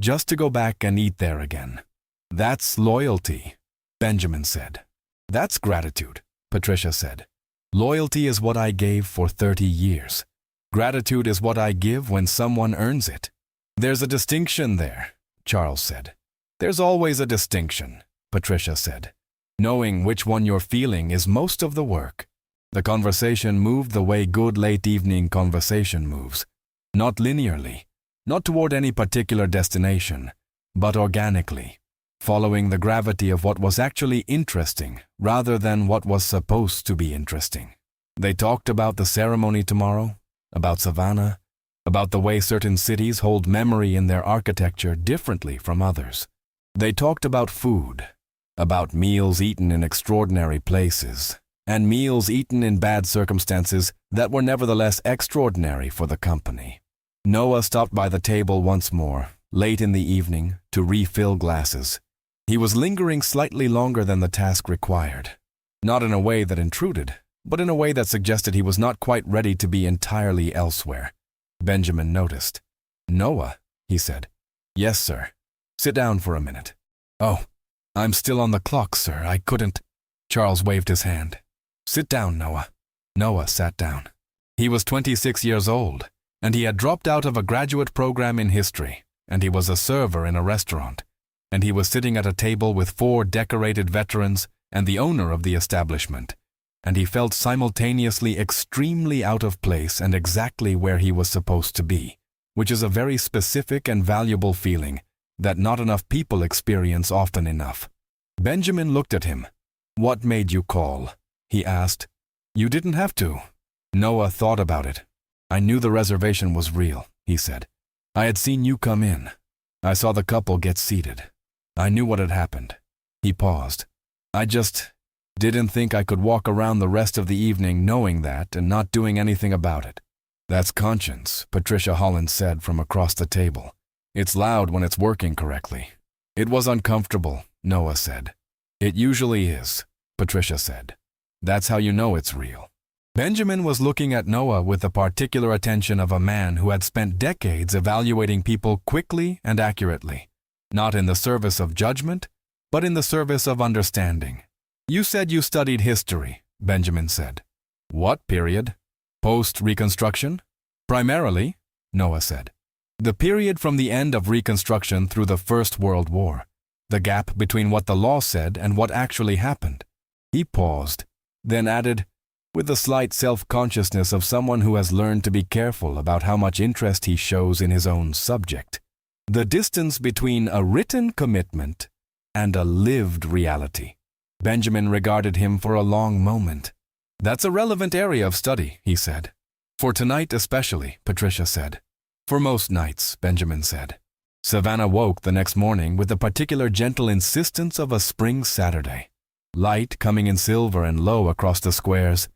just to go back and eat there again. "That's loyalty," Benjamin said. "That's gratitude," Patricia said. "Loyalty is what I gave for 30 years. Gratitude is what I give when someone earns it." "There's a distinction there," Charles said. "There's always a distinction," Patricia said. "Knowing which one you're feeling is most of the work." The conversation moved the way good late-evening conversation moves, not linearly, not toward any particular destination, but organically, following the gravity of what was actually interesting rather than what was supposed to be interesting. They talked about the ceremony tomorrow, about Savannah, about the way certain cities hold memory in their architecture differently from others. They talked about food, about meals eaten in extraordinary places, and meals eaten in bad circumstances that were nevertheless extraordinary for the company. Noah stopped by the table once more, late in the evening, to refill glasses. He was lingering slightly longer than the task required, not in a way that intruded, but in a way that suggested he was not quite ready to be entirely elsewhere. Benjamin noticed. "Noah," he said. "Yes, sir. Sit down for a minute." "Oh, I'm still on the clock, sir. I couldn't." Charles waved his hand. "Sit down, Noah." Noah sat down. He was 26 years old, and he had dropped out of a graduate program in history, and he was a server in a restaurant, and he was sitting at a table with 4 decorated veterans and the owner of the establishment, and he felt simultaneously extremely out of place and exactly where he was supposed to be, which is a very specific and valuable feeling that not enough people experience often enough. Benjamin looked at him. "What made you call?" he asked. "You didn't have to." Noah thought about it. "I knew the reservation was real," he said. "I had seen you come in. I saw the couple get seated. I knew what had happened." He paused. "I just didn't think I could walk around the rest of the evening knowing that and not doing anything about it." "That's conscience," Patricia Holland said from across the table. "It's loud when it's working correctly." "It was uncomfortable," Noah said. "It usually is," Patricia said. "That's how you know it's real." Benjamin was looking at Noah with the particular attention of a man who had spent decades evaluating people quickly and accurately, not in the service of judgment, but in the service of understanding. "You said you studied history," Benjamin said. "What period?" "Post-Reconstruction?" "Primarily," Noah said. "The period from the end of Reconstruction through the First World War. The gap between what the law said and what actually happened." He paused, then added, with the slight self-consciousness of someone who has learned to be careful about how much interest he shows in his own subject, "the distance between a written commitment and a lived reality." Benjamin regarded him for a long moment. "That's a relevant area of study," he said. "For tonight especially," Patricia said. "For most nights," Benjamin said. Savannah woke the next morning with the particular gentle insistence of a spring Saturday. Light coming in silver and low across the squares,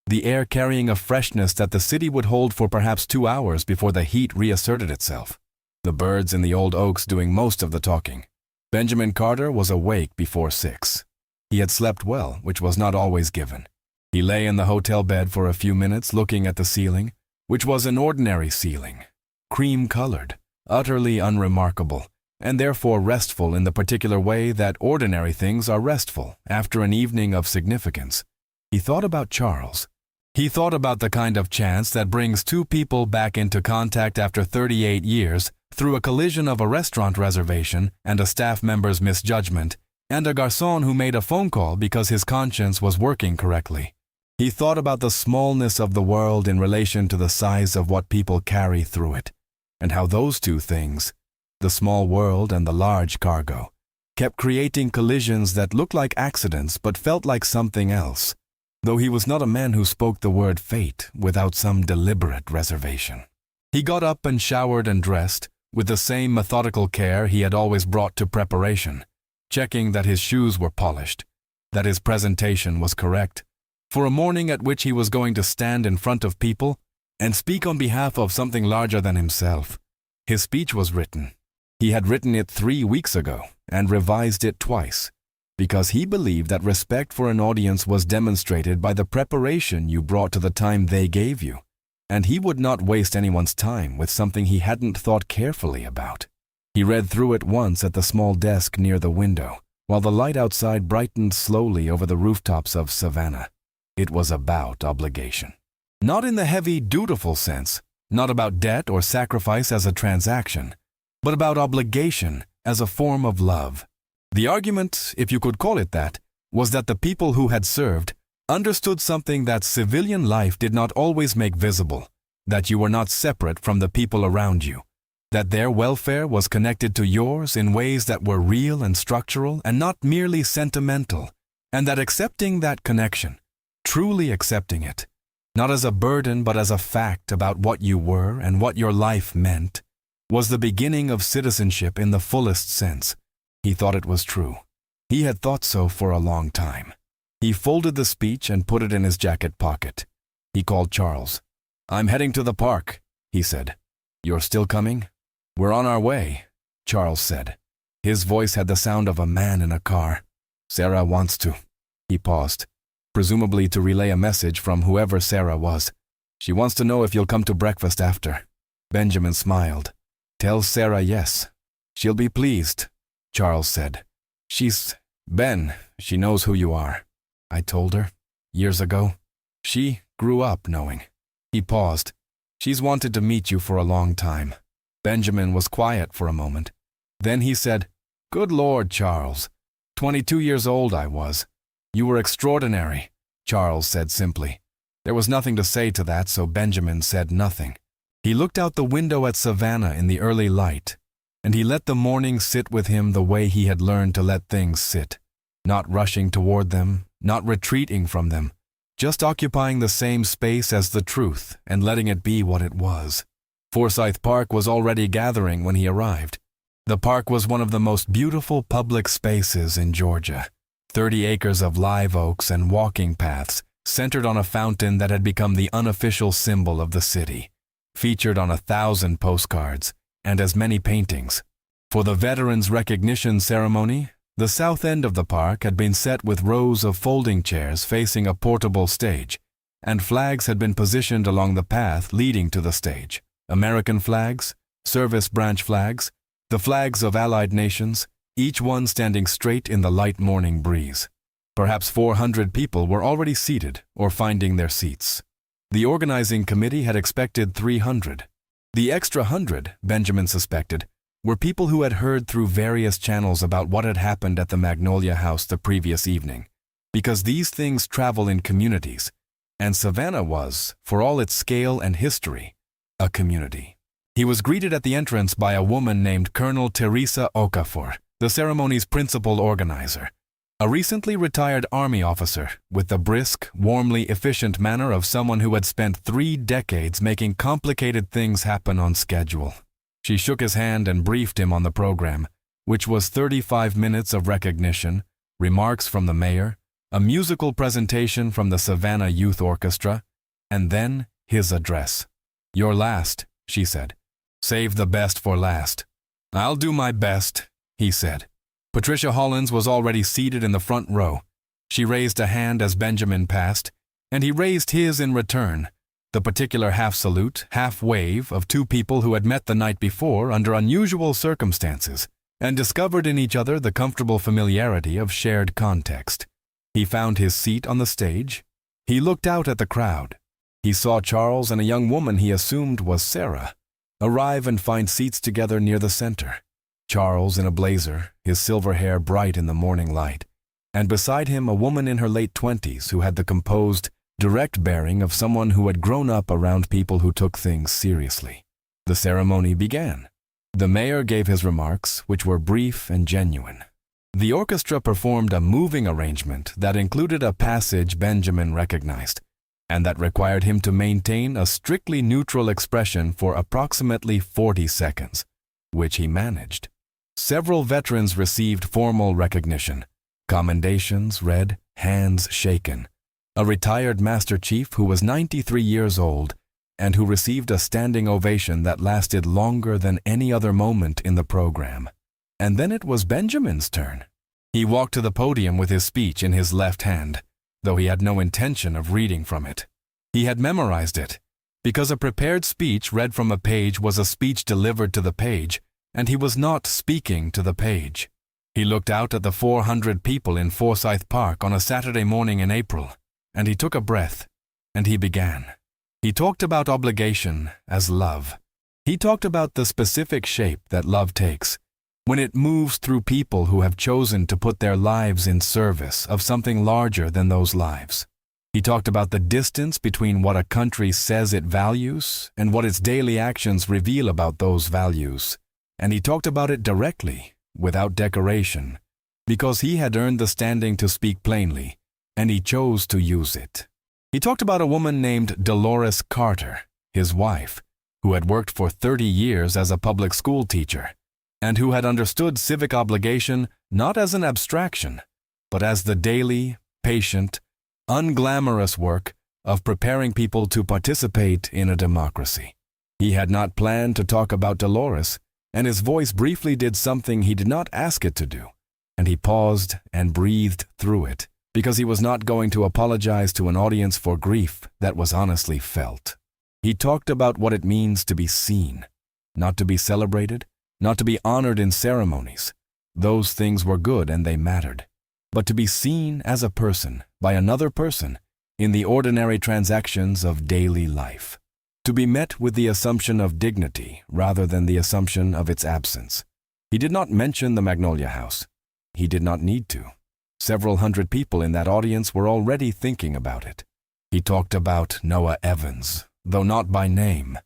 the air carrying a freshness that the city would hold for perhaps 2 hours before the heat reasserted itself. The birds in the old oaks doing most of the talking. Benjamin Carter was awake before 6. He had slept well, which was not always given. He lay in the hotel bed for a few minutes looking at the ceiling, which was an ordinary ceiling, cream-colored, utterly unremarkable, and therefore restful in the particular way that ordinary things are restful after an evening of significance. He thought about Charles. He thought about the kind of chance that brings 2 people back into contact after 38 years through a collision of a restaurant reservation and a staff member's misjudgment, and a garçon who made a phone call because his conscience was working correctly. He thought about the smallness of the world in relation to the size of what people carry through it, and how those 2 things, the small world and the large cargo, kept creating collisions that looked like accidents but felt like something else, though he was not a man who spoke the word fate without some deliberate reservation. He got up and showered and dressed, with the same methodical care he had always brought to preparation, checking that his shoes were polished, that his presentation was correct, for a morning at which he was going to stand in front of people and speak on behalf of something larger than himself. His speech was written. He had written it 3 weeks ago and revised it twice, because he believed that respect for an audience was demonstrated by the preparation you brought to the time they gave you, and he would not waste anyone's time with something he hadn't thought carefully about. He read through it once at the small desk near the window, while the light outside brightened slowly over the rooftops of Savannah. It was about obligation. Not in the heavy, dutiful sense, not about debt or sacrifice as a transaction, but about obligation as a form of love. The argument, if you could call it that, was that the people who had served understood something that civilian life did not always make visible, that you were not separate from the people around you, that their welfare was connected to yours in ways that were real and structural and not merely sentimental, and that accepting that connection, truly accepting it, not as a burden but as a fact about what you were and what your life meant, was the beginning of citizenship in the fullest sense. He thought it was true. He had thought so for a long time. He folded the speech and put it in his jacket pocket. He called Charles. "I'm heading to the park," he said. "You're still coming?" "We're on our way," Charles said. His voice had the sound of a man in a car. "Sarah wants to." He paused, presumably to relay a message from whoever Sarah was. "She wants to know if you'll come to breakfast after." Benjamin smiled. "Tell Sarah yes. She'll be pleased," Charles said. Ben, she knows who you are. I told her, years ago. She grew up knowing." He paused. "She's wanted to meet you for a long time." Benjamin was quiet for a moment. Then he said, "Good Lord, Charles. 22 years old I was. You were extraordinary," Charles said simply. There was nothing to say to that, so Benjamin said nothing. He looked out the window at Savannah in the early light, and he let the morning sit with him the way he had learned to let things sit, not rushing toward them, not retreating from them, just occupying the same space as the truth and letting it be what it was. Forsyth Park was already gathering when he arrived. The park was one of the most beautiful public spaces in Georgia. 30 acres of live oaks and walking paths centered on a fountain that had become the unofficial symbol of the city, featured on 1,000 postcards and as many paintings. For the Veterans Recognition Ceremony, the south end of the park had been set with rows of folding chairs facing a portable stage, and flags had been positioned along the path leading to the stage. American flags, service branch flags, the flags of allied nations, each one standing straight in the light morning breeze. Perhaps 400 people were already seated or finding their seats. The organizing committee had expected 300. The extra 100, Benjamin suspected, were people who had heard through various channels about what had happened at the Magnolia House the previous evening, because these things travel in communities, and Savannah was, for all its scale and history, a community. He was greeted at the entrance by a woman named Colonel Teresa Okafor, the ceremony's principal organizer, a recently retired Army officer with the brisk, warmly efficient manner of someone who had spent 3 decades making complicated things happen on schedule. She shook his hand and briefed him on the program, which was 35 minutes of recognition, remarks from the mayor, a musical presentation from the Savannah Youth Orchestra, and then his address. "You're last," she said. "Save the best for last." "I'll do my best," he said. Patricia Hollins was already seated in the front row. She raised a hand as Benjamin passed, and he raised his in return, the particular half-salute, half-wave of 2 people who had met the night before under unusual circumstances and discovered in each other the comfortable familiarity of shared context. He found his seat on the stage. He looked out at the crowd. He saw Charles and a young woman he assumed was Sarah arrive and find seats together near the center. Charles in a blazer, his silver hair bright in the morning light, and beside him a woman in her late 20s who had the composed, direct bearing of someone who had grown up around people who took things seriously. The ceremony began. The mayor gave his remarks, which were brief and genuine. The orchestra performed a moving arrangement that included a passage Benjamin recognized, and that required him to maintain a strictly neutral expression for approximately 40 seconds, which he managed. Several veterans received formal recognition, commendations read, hands shaken. A retired Master Chief who was 93 years old and who received a standing ovation that lasted longer than any other moment in the program. And then it was Benjamin's turn. He walked to the podium with his speech in his left hand, though he had no intention of reading from it. He had memorized it, because a prepared speech read from a page was a speech delivered to the page, and he was not speaking to the page. He looked out at the 400 people in Forsyth Park on a Saturday morning in April, and he took a breath, and he began. He talked about obligation as love. He talked about the specific shape that love takes when it moves through people who have chosen to put their lives in service of something larger than those lives. He talked about the distance between what a country says it values and what its daily actions reveal about those values. And he talked about it directly, without decoration, because he had earned the standing to speak plainly, and he chose to use it. He talked about a woman named Dolores Carter, his wife, who had worked for 30 years as a public school teacher, and who had understood civic obligation not as an abstraction, but as the daily, patient, unglamorous work of preparing people to participate in a democracy. He had not planned to talk about Dolores, and his voice briefly did something he did not ask it to do, and he paused and breathed through it, because he was not going to apologize to an audience for grief that was honestly felt. He talked about what it means to be seen, not to be celebrated, not to be honored in ceremonies. Those things were good and they mattered. But to be seen as a person by another person in the ordinary transactions of daily life. To be met with the assumption of dignity rather than the assumption of its absence. He did not mention the Magnolia House. He did not need to. Several hundred people in that audience were already thinking about it. He talked about Noah Evans, though not by name.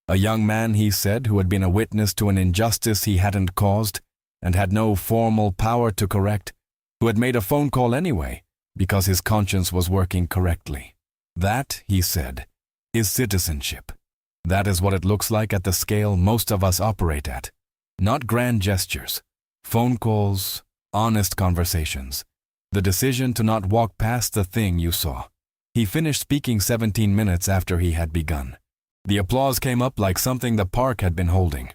A young man, he said, who had been a witness to an injustice he hadn't caused and had no formal power to correct, who had made a phone call anyway because his conscience was working correctly. That, he said, is citizenship. That is what it looks like at the scale most of us operate at. Not grand gestures, phone calls, honest conversations. The decision to not walk past the thing you saw. He finished speaking 17 minutes after he had begun. The applause came up like something the park had been holding.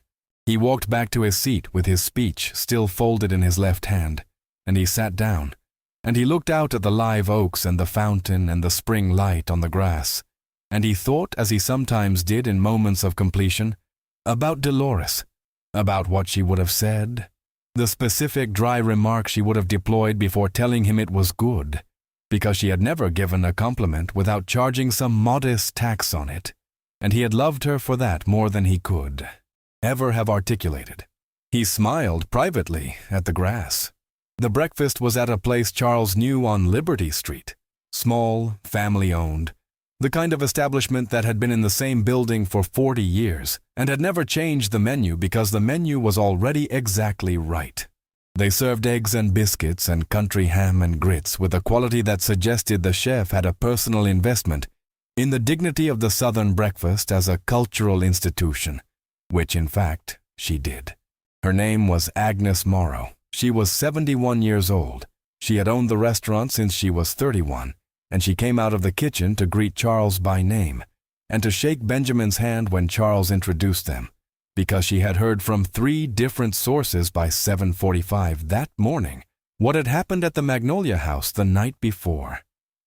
He walked back to his seat with his speech still folded in his left hand, and he sat down, and he looked out at the live oaks and the fountain and the spring light on the grass, and he thought, as he sometimes did in moments of completion, about Dolores, about what she would have said, the specific dry remark she would have deployed before telling him it was good, because she had never given a compliment without charging some modest tax on it, and he had loved her for that more than he could ever have articulated. He smiled privately at the grass. The breakfast was at a place Charles knew on Liberty Street, small, family-owned, the kind of establishment that had been in the same building for 40 years and had never changed the menu because the menu was already exactly right. They served eggs and biscuits and country ham and grits with a quality that suggested the chef had a personal investment in the dignity of the Southern breakfast as a cultural institution, which, in fact, she did. Her name was Agnes Morrow. She was 71 years old. She had owned the restaurant since she was 31, and she came out of the kitchen to greet Charles by name and to shake Benjamin's hand when Charles introduced them, because she had heard from 3 different sources by 7:45 that morning what had happened at the Magnolia House the night before.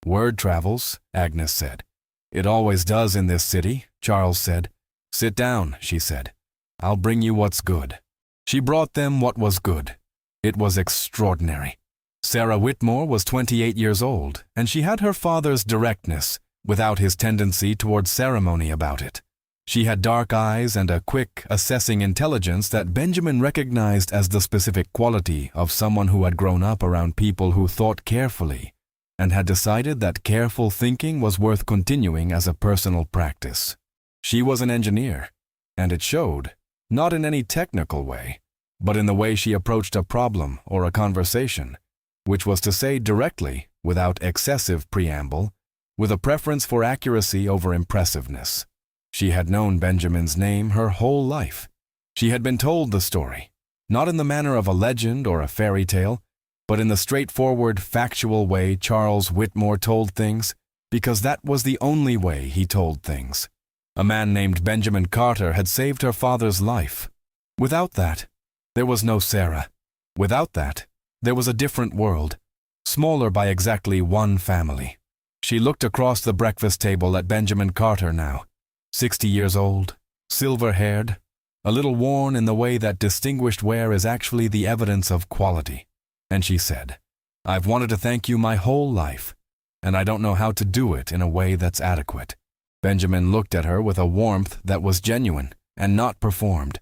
Word travels, Agnes said. It always does in this city, Charles said. Sit down, she said. I'll bring you what's good. She brought them what was good. It was extraordinary. Sarah Whitmore was 28 years old, and she had her father's directness, without his tendency toward ceremony about it. She had dark eyes and a quick, assessing intelligence that Benjamin recognized as the specific quality of someone who had grown up around people who thought carefully and had decided that careful thinking was worth continuing as a personal practice. She was an engineer, and it showed, not in any technical way, but in the way she approached a problem or a conversation, which was to say directly, without excessive preamble, with a preference for accuracy over impressiveness. She had known Benjamin's name her whole life. She had been told the story, not in the manner of a legend or a fairy tale, but in the straightforward, factual way Charles Whitmore told things, because that was the only way he told things. A man named Benjamin Carter had saved her father's life. Without that, there was no Sarah. Without that, there was a different world, smaller by exactly 1 family. She looked across the breakfast table at Benjamin Carter now, 60 years old, silver-haired, a little worn in the way that distinguished wear is actually the evidence of quality. And she said, I've wanted to thank you my whole life, and I don't know how to do it in a way that's adequate. Benjamin looked at her with a warmth that was genuine and not performed.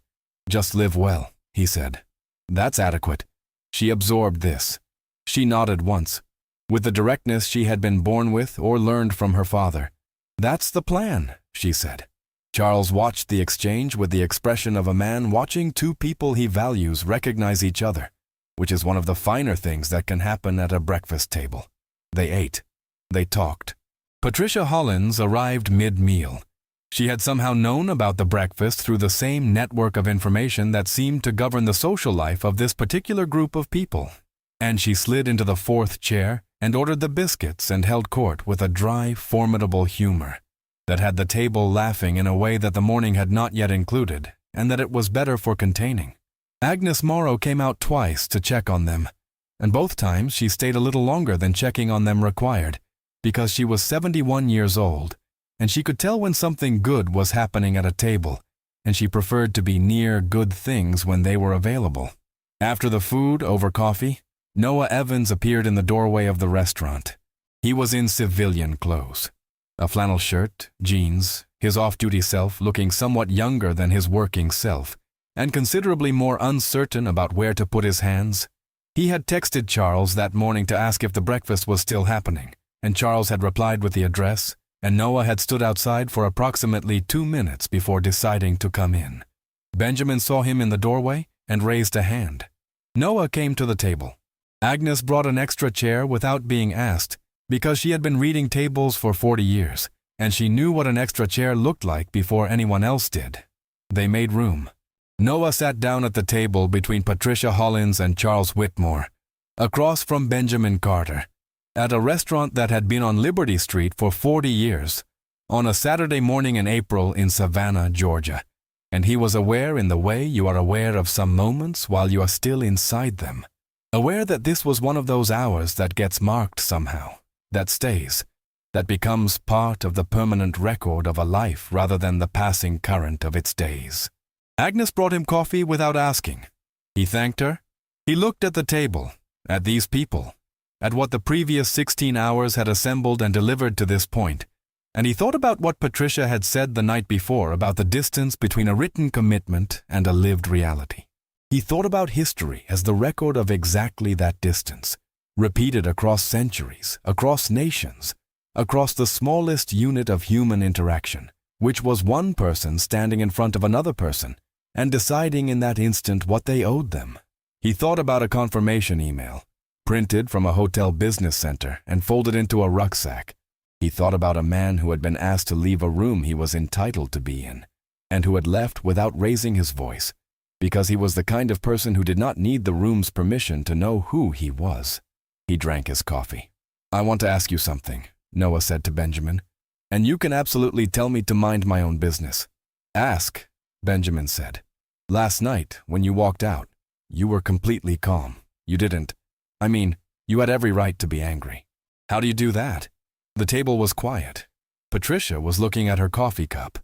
Just live well, he said. That's adequate. She absorbed this. She nodded once, with the directness she had been born with or learned from her father. That's the plan, she said. Charles watched the exchange with the expression of a man watching 2 people he values recognize each other, which is one of the finer things that can happen at a breakfast table. They ate. They talked. Patricia Hollins arrived mid-meal. She had somehow known about the breakfast through the same network of information that seemed to govern the social life of this particular group of people. And she slid into the fourth chair and ordered the biscuits and held court with a dry, formidable humor that had the table laughing in a way that the morning had not yet included, and that it was better for containing. Agnes Morrow came out twice to check on them, and both times she stayed a little longer than checking on them required, because she was 71 years old, and she could tell when something good was happening at a table, and she preferred to be near good things when they were available. After the food over coffee, Noah Evans appeared in the doorway of the restaurant. He was in civilian clothes. A flannel shirt, jeans, his off-duty self looking somewhat younger than his working self, and considerably more uncertain about where to put his hands. He had texted Charles that morning to ask if the breakfast was still happening, and Charles had replied with the address, and Noah had stood outside for approximately 2 minutes before deciding to come in. Benjamin saw him in the doorway and raised a hand. Noah came to the table. Agnes brought an extra chair without being asked, because she had been reading tables for 40 years, and she knew what an extra chair looked like before anyone else did. They made room. Noah sat down at the table between Patricia Hollins and Charles Whitmore, across from Benjamin Carter, at a restaurant that had been on Liberty Street for 40 years, on a Saturday morning in April in Savannah, Georgia, and he was aware in the way you are aware of some moments while you are still inside them, aware that this was one of those hours that gets marked somehow, that stays, that becomes part of the permanent record of a life rather than the passing current of its days. Agnes brought him coffee without asking. He thanked her. He looked at the table, at these people, at what the previous 16 hours had assembled and delivered to this point, and he thought about what Patricia had said the night before about the distance between a written commitment and a lived reality. He thought about history as the record of exactly that distance, repeated across centuries, across nations, across the smallest unit of human interaction, which was one person standing in front of another person and deciding in that instant what they owed them. He thought about a confirmation email, printed from a hotel business center and folded into a rucksack. He thought about a man who had been asked to leave a room he was entitled to be in, and who had left without raising his voice, because he was the kind of person who did not need the room's permission to know who he was. He drank his coffee. "I want to ask you something," Noah said to Benjamin, "and you can absolutely tell me to mind my own business." "Ask," Benjamin said. "Last night, when you walked out, you were completely calm. You you had every right to be angry. How do you do that?" The table was quiet. Patricia was looking at her coffee cup.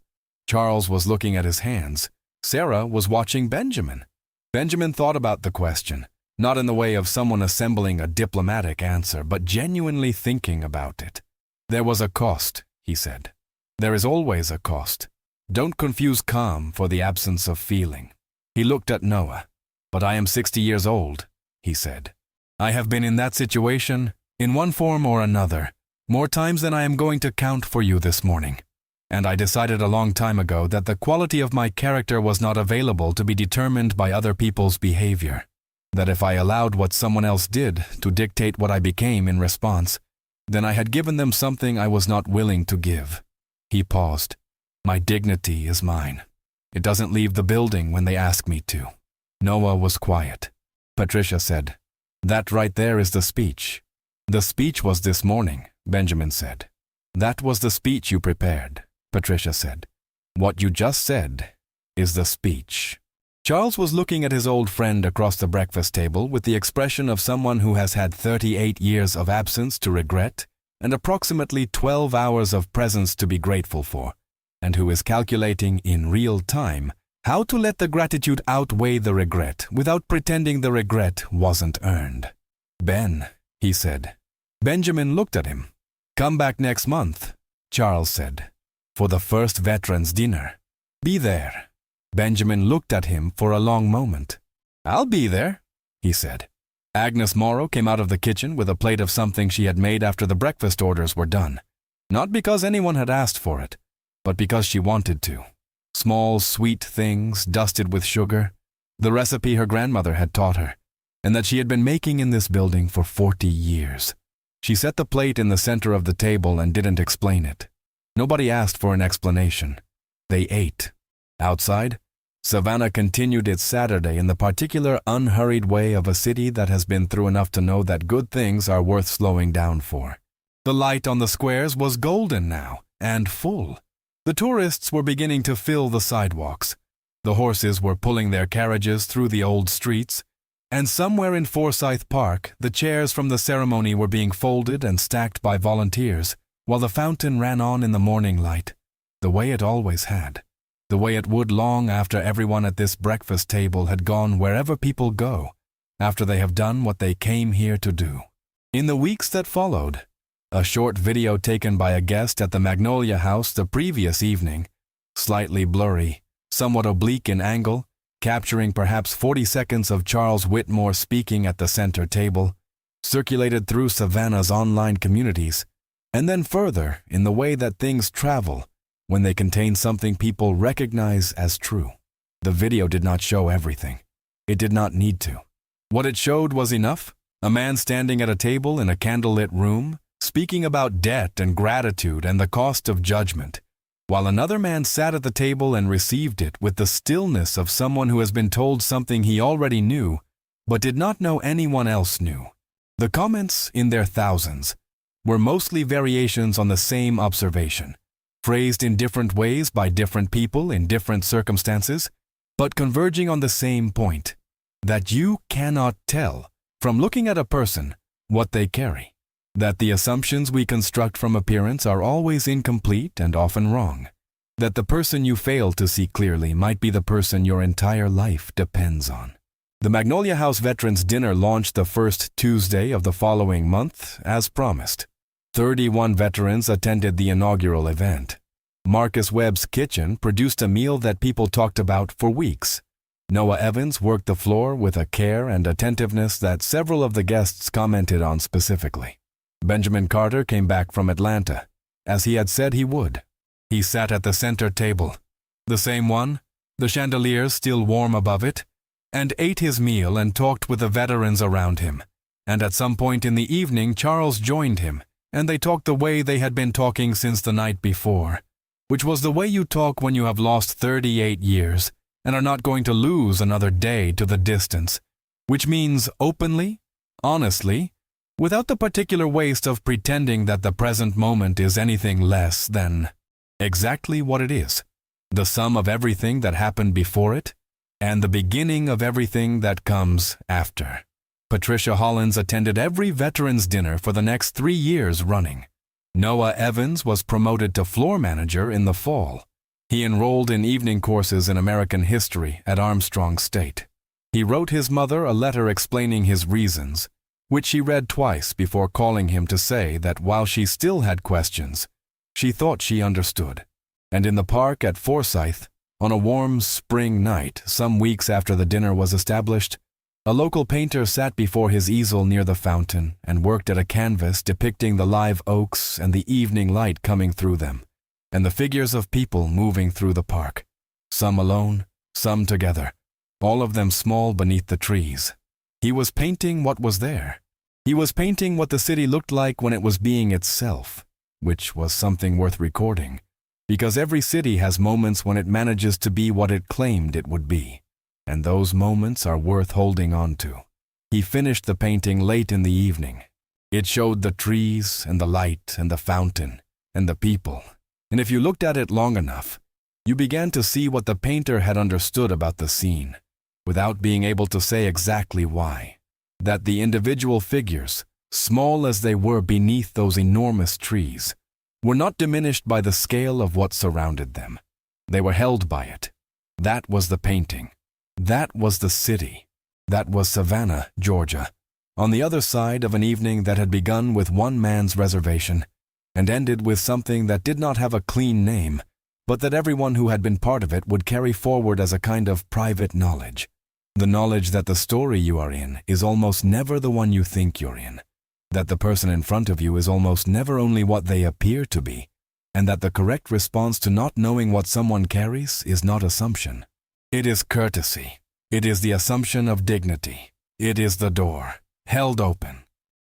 Charles was looking at his hands. Sarah was watching Benjamin. Benjamin thought about the question, not in the way of someone assembling a diplomatic answer, but genuinely thinking about it. "There was a cost," he said. "There is always a cost. Don't confuse calm for the absence of feeling." He looked at Noah. "But I am 60 years old," he said. "I have been in that situation, in one form or another, more times than I am going to count for you this morning. And I decided a long time ago that the quality of my character was not available to be determined by other people's behavior. That if I allowed what someone else did to dictate what I became in response, then I had given them something I was not willing to give." He paused. "My dignity is mine. It doesn't leave the building when they ask me to." Noah was quiet. Patricia said, "That right there is the speech." "The speech was this morning," Benjamin said. "That was the speech you prepared," Patricia said. "What you just said is the speech." Charles was looking at his old friend across the breakfast table with the expression of someone who has had 38 years of absence to regret and approximately 12 hours of presence to be grateful for, and who is calculating in real time how to let the gratitude outweigh the regret without pretending the regret wasn't earned. "Ben," he said. Benjamin looked at him. "Come back next month," Charles said, "for the first veterans' dinner. Be there." Benjamin looked at him for a long moment. "I'll be there," he said. Agnes Morrow came out of the kitchen with a plate of something she had made after the breakfast orders were done. Not because anyone had asked for it, but because she wanted to. Small, sweet things dusted with sugar, the recipe her grandmother had taught her, and that she had been making in this building for 40 years. She set the plate in the center of the table and didn't explain it. Nobody asked for an explanation. They ate. Outside, Savannah continued its Saturday in the particular unhurried way of a city that has been through enough to know that good things are worth slowing down for. The light on the squares was golden now, and full. The tourists were beginning to fill the sidewalks. The horses were pulling their carriages through the old streets, and somewhere in Forsyth Park, the chairs from the ceremony were being folded and stacked by volunteers, while the fountain ran on in the morning light, the way it always had, the way it would long after everyone at this breakfast table had gone wherever people go, after they have done what they came here to do. In the weeks that followed, a short video taken by a guest at the Magnolia House the previous evening, slightly blurry, somewhat oblique in angle, capturing perhaps 40 seconds of Charles Whitmore speaking at the center table, circulated through Savannah's online communities, and then further in the way that things travel when they contain something people recognize as true. The video did not show everything. It did not need to. What it showed was enough: a man standing at a table in a candlelit room, speaking about debt and gratitude and the cost of judgment, while another man sat at the table and received it with the stillness of someone who has been told something he already knew, but did not know anyone else knew. The comments, in their thousands, were mostly variations on the same observation, phrased in different ways by different people in different circumstances, but converging on the same point, that you cannot tell, from looking at a person, what they carry. That the assumptions we construct from appearance are always incomplete and often wrong. That the person you fail to see clearly might be the person your entire life depends on. The Magnolia House Veterans Dinner launched the first Tuesday of the following month, as promised. 31 veterans attended the inaugural event. Marcus Webb's Kitchen produced a meal that people talked about for weeks. Noah Evans worked the floor with a care and attentiveness that several of the guests commented on specifically. Benjamin Carter came back from Atlanta, as he had said he would. He sat at the center table, the same one, the chandeliers still warm above it, and ate his meal and talked with the veterans around him. And at some point in the evening, Charles joined him, and they talked the way they had been talking since the night before, which was the way you talk when you have lost 38 years and are not going to lose another day to the distance, which means openly, honestly, without the particular waste of pretending that the present moment is anything less than exactly what it is, the sum of everything that happened before it, and the beginning of everything that comes after. Patricia Hollins attended every veterans dinner for the next 3 years running. Noah Evans was promoted to floor manager in the fall. He enrolled in evening courses in American history at Armstrong State. He wrote his mother a letter explaining his reasons, which she read twice before calling him to say that while she still had questions, she thought she understood. And in the park at Forsyth, on a warm spring night, some weeks after the dinner was established, a local painter sat before his easel near the fountain and worked at a canvas depicting the live oaks and the evening light coming through them, and the figures of people moving through the park, some alone, some together, all of them small beneath the trees. He was painting what was there. He was painting what the city looked like when it was being itself, which was something worth recording, because every city has moments when it manages to be what it claimed it would be, and those moments are worth holding on to. He finished the painting late in the evening. It showed the trees and the light and the fountain and the people, and if you looked at it long enough, you began to see what the painter had understood about the scene, without being able to say exactly why. That the individual figures, small as they were beneath those enormous trees, were not diminished by the scale of what surrounded them. They were held by it. That was the painting. That was the city. That was Savannah, Georgia, on the other side of an evening that had begun with one man's reservation and ended with something that did not have a clean name, but that everyone who had been part of it would carry forward as a kind of private knowledge. The knowledge that the story you are in is almost never the one you think you're in, that the person in front of you is almost never only what they appear to be, and that the correct response to not knowing what someone carries is not assumption. It is courtesy. It is the assumption of dignity. It is the door, held open,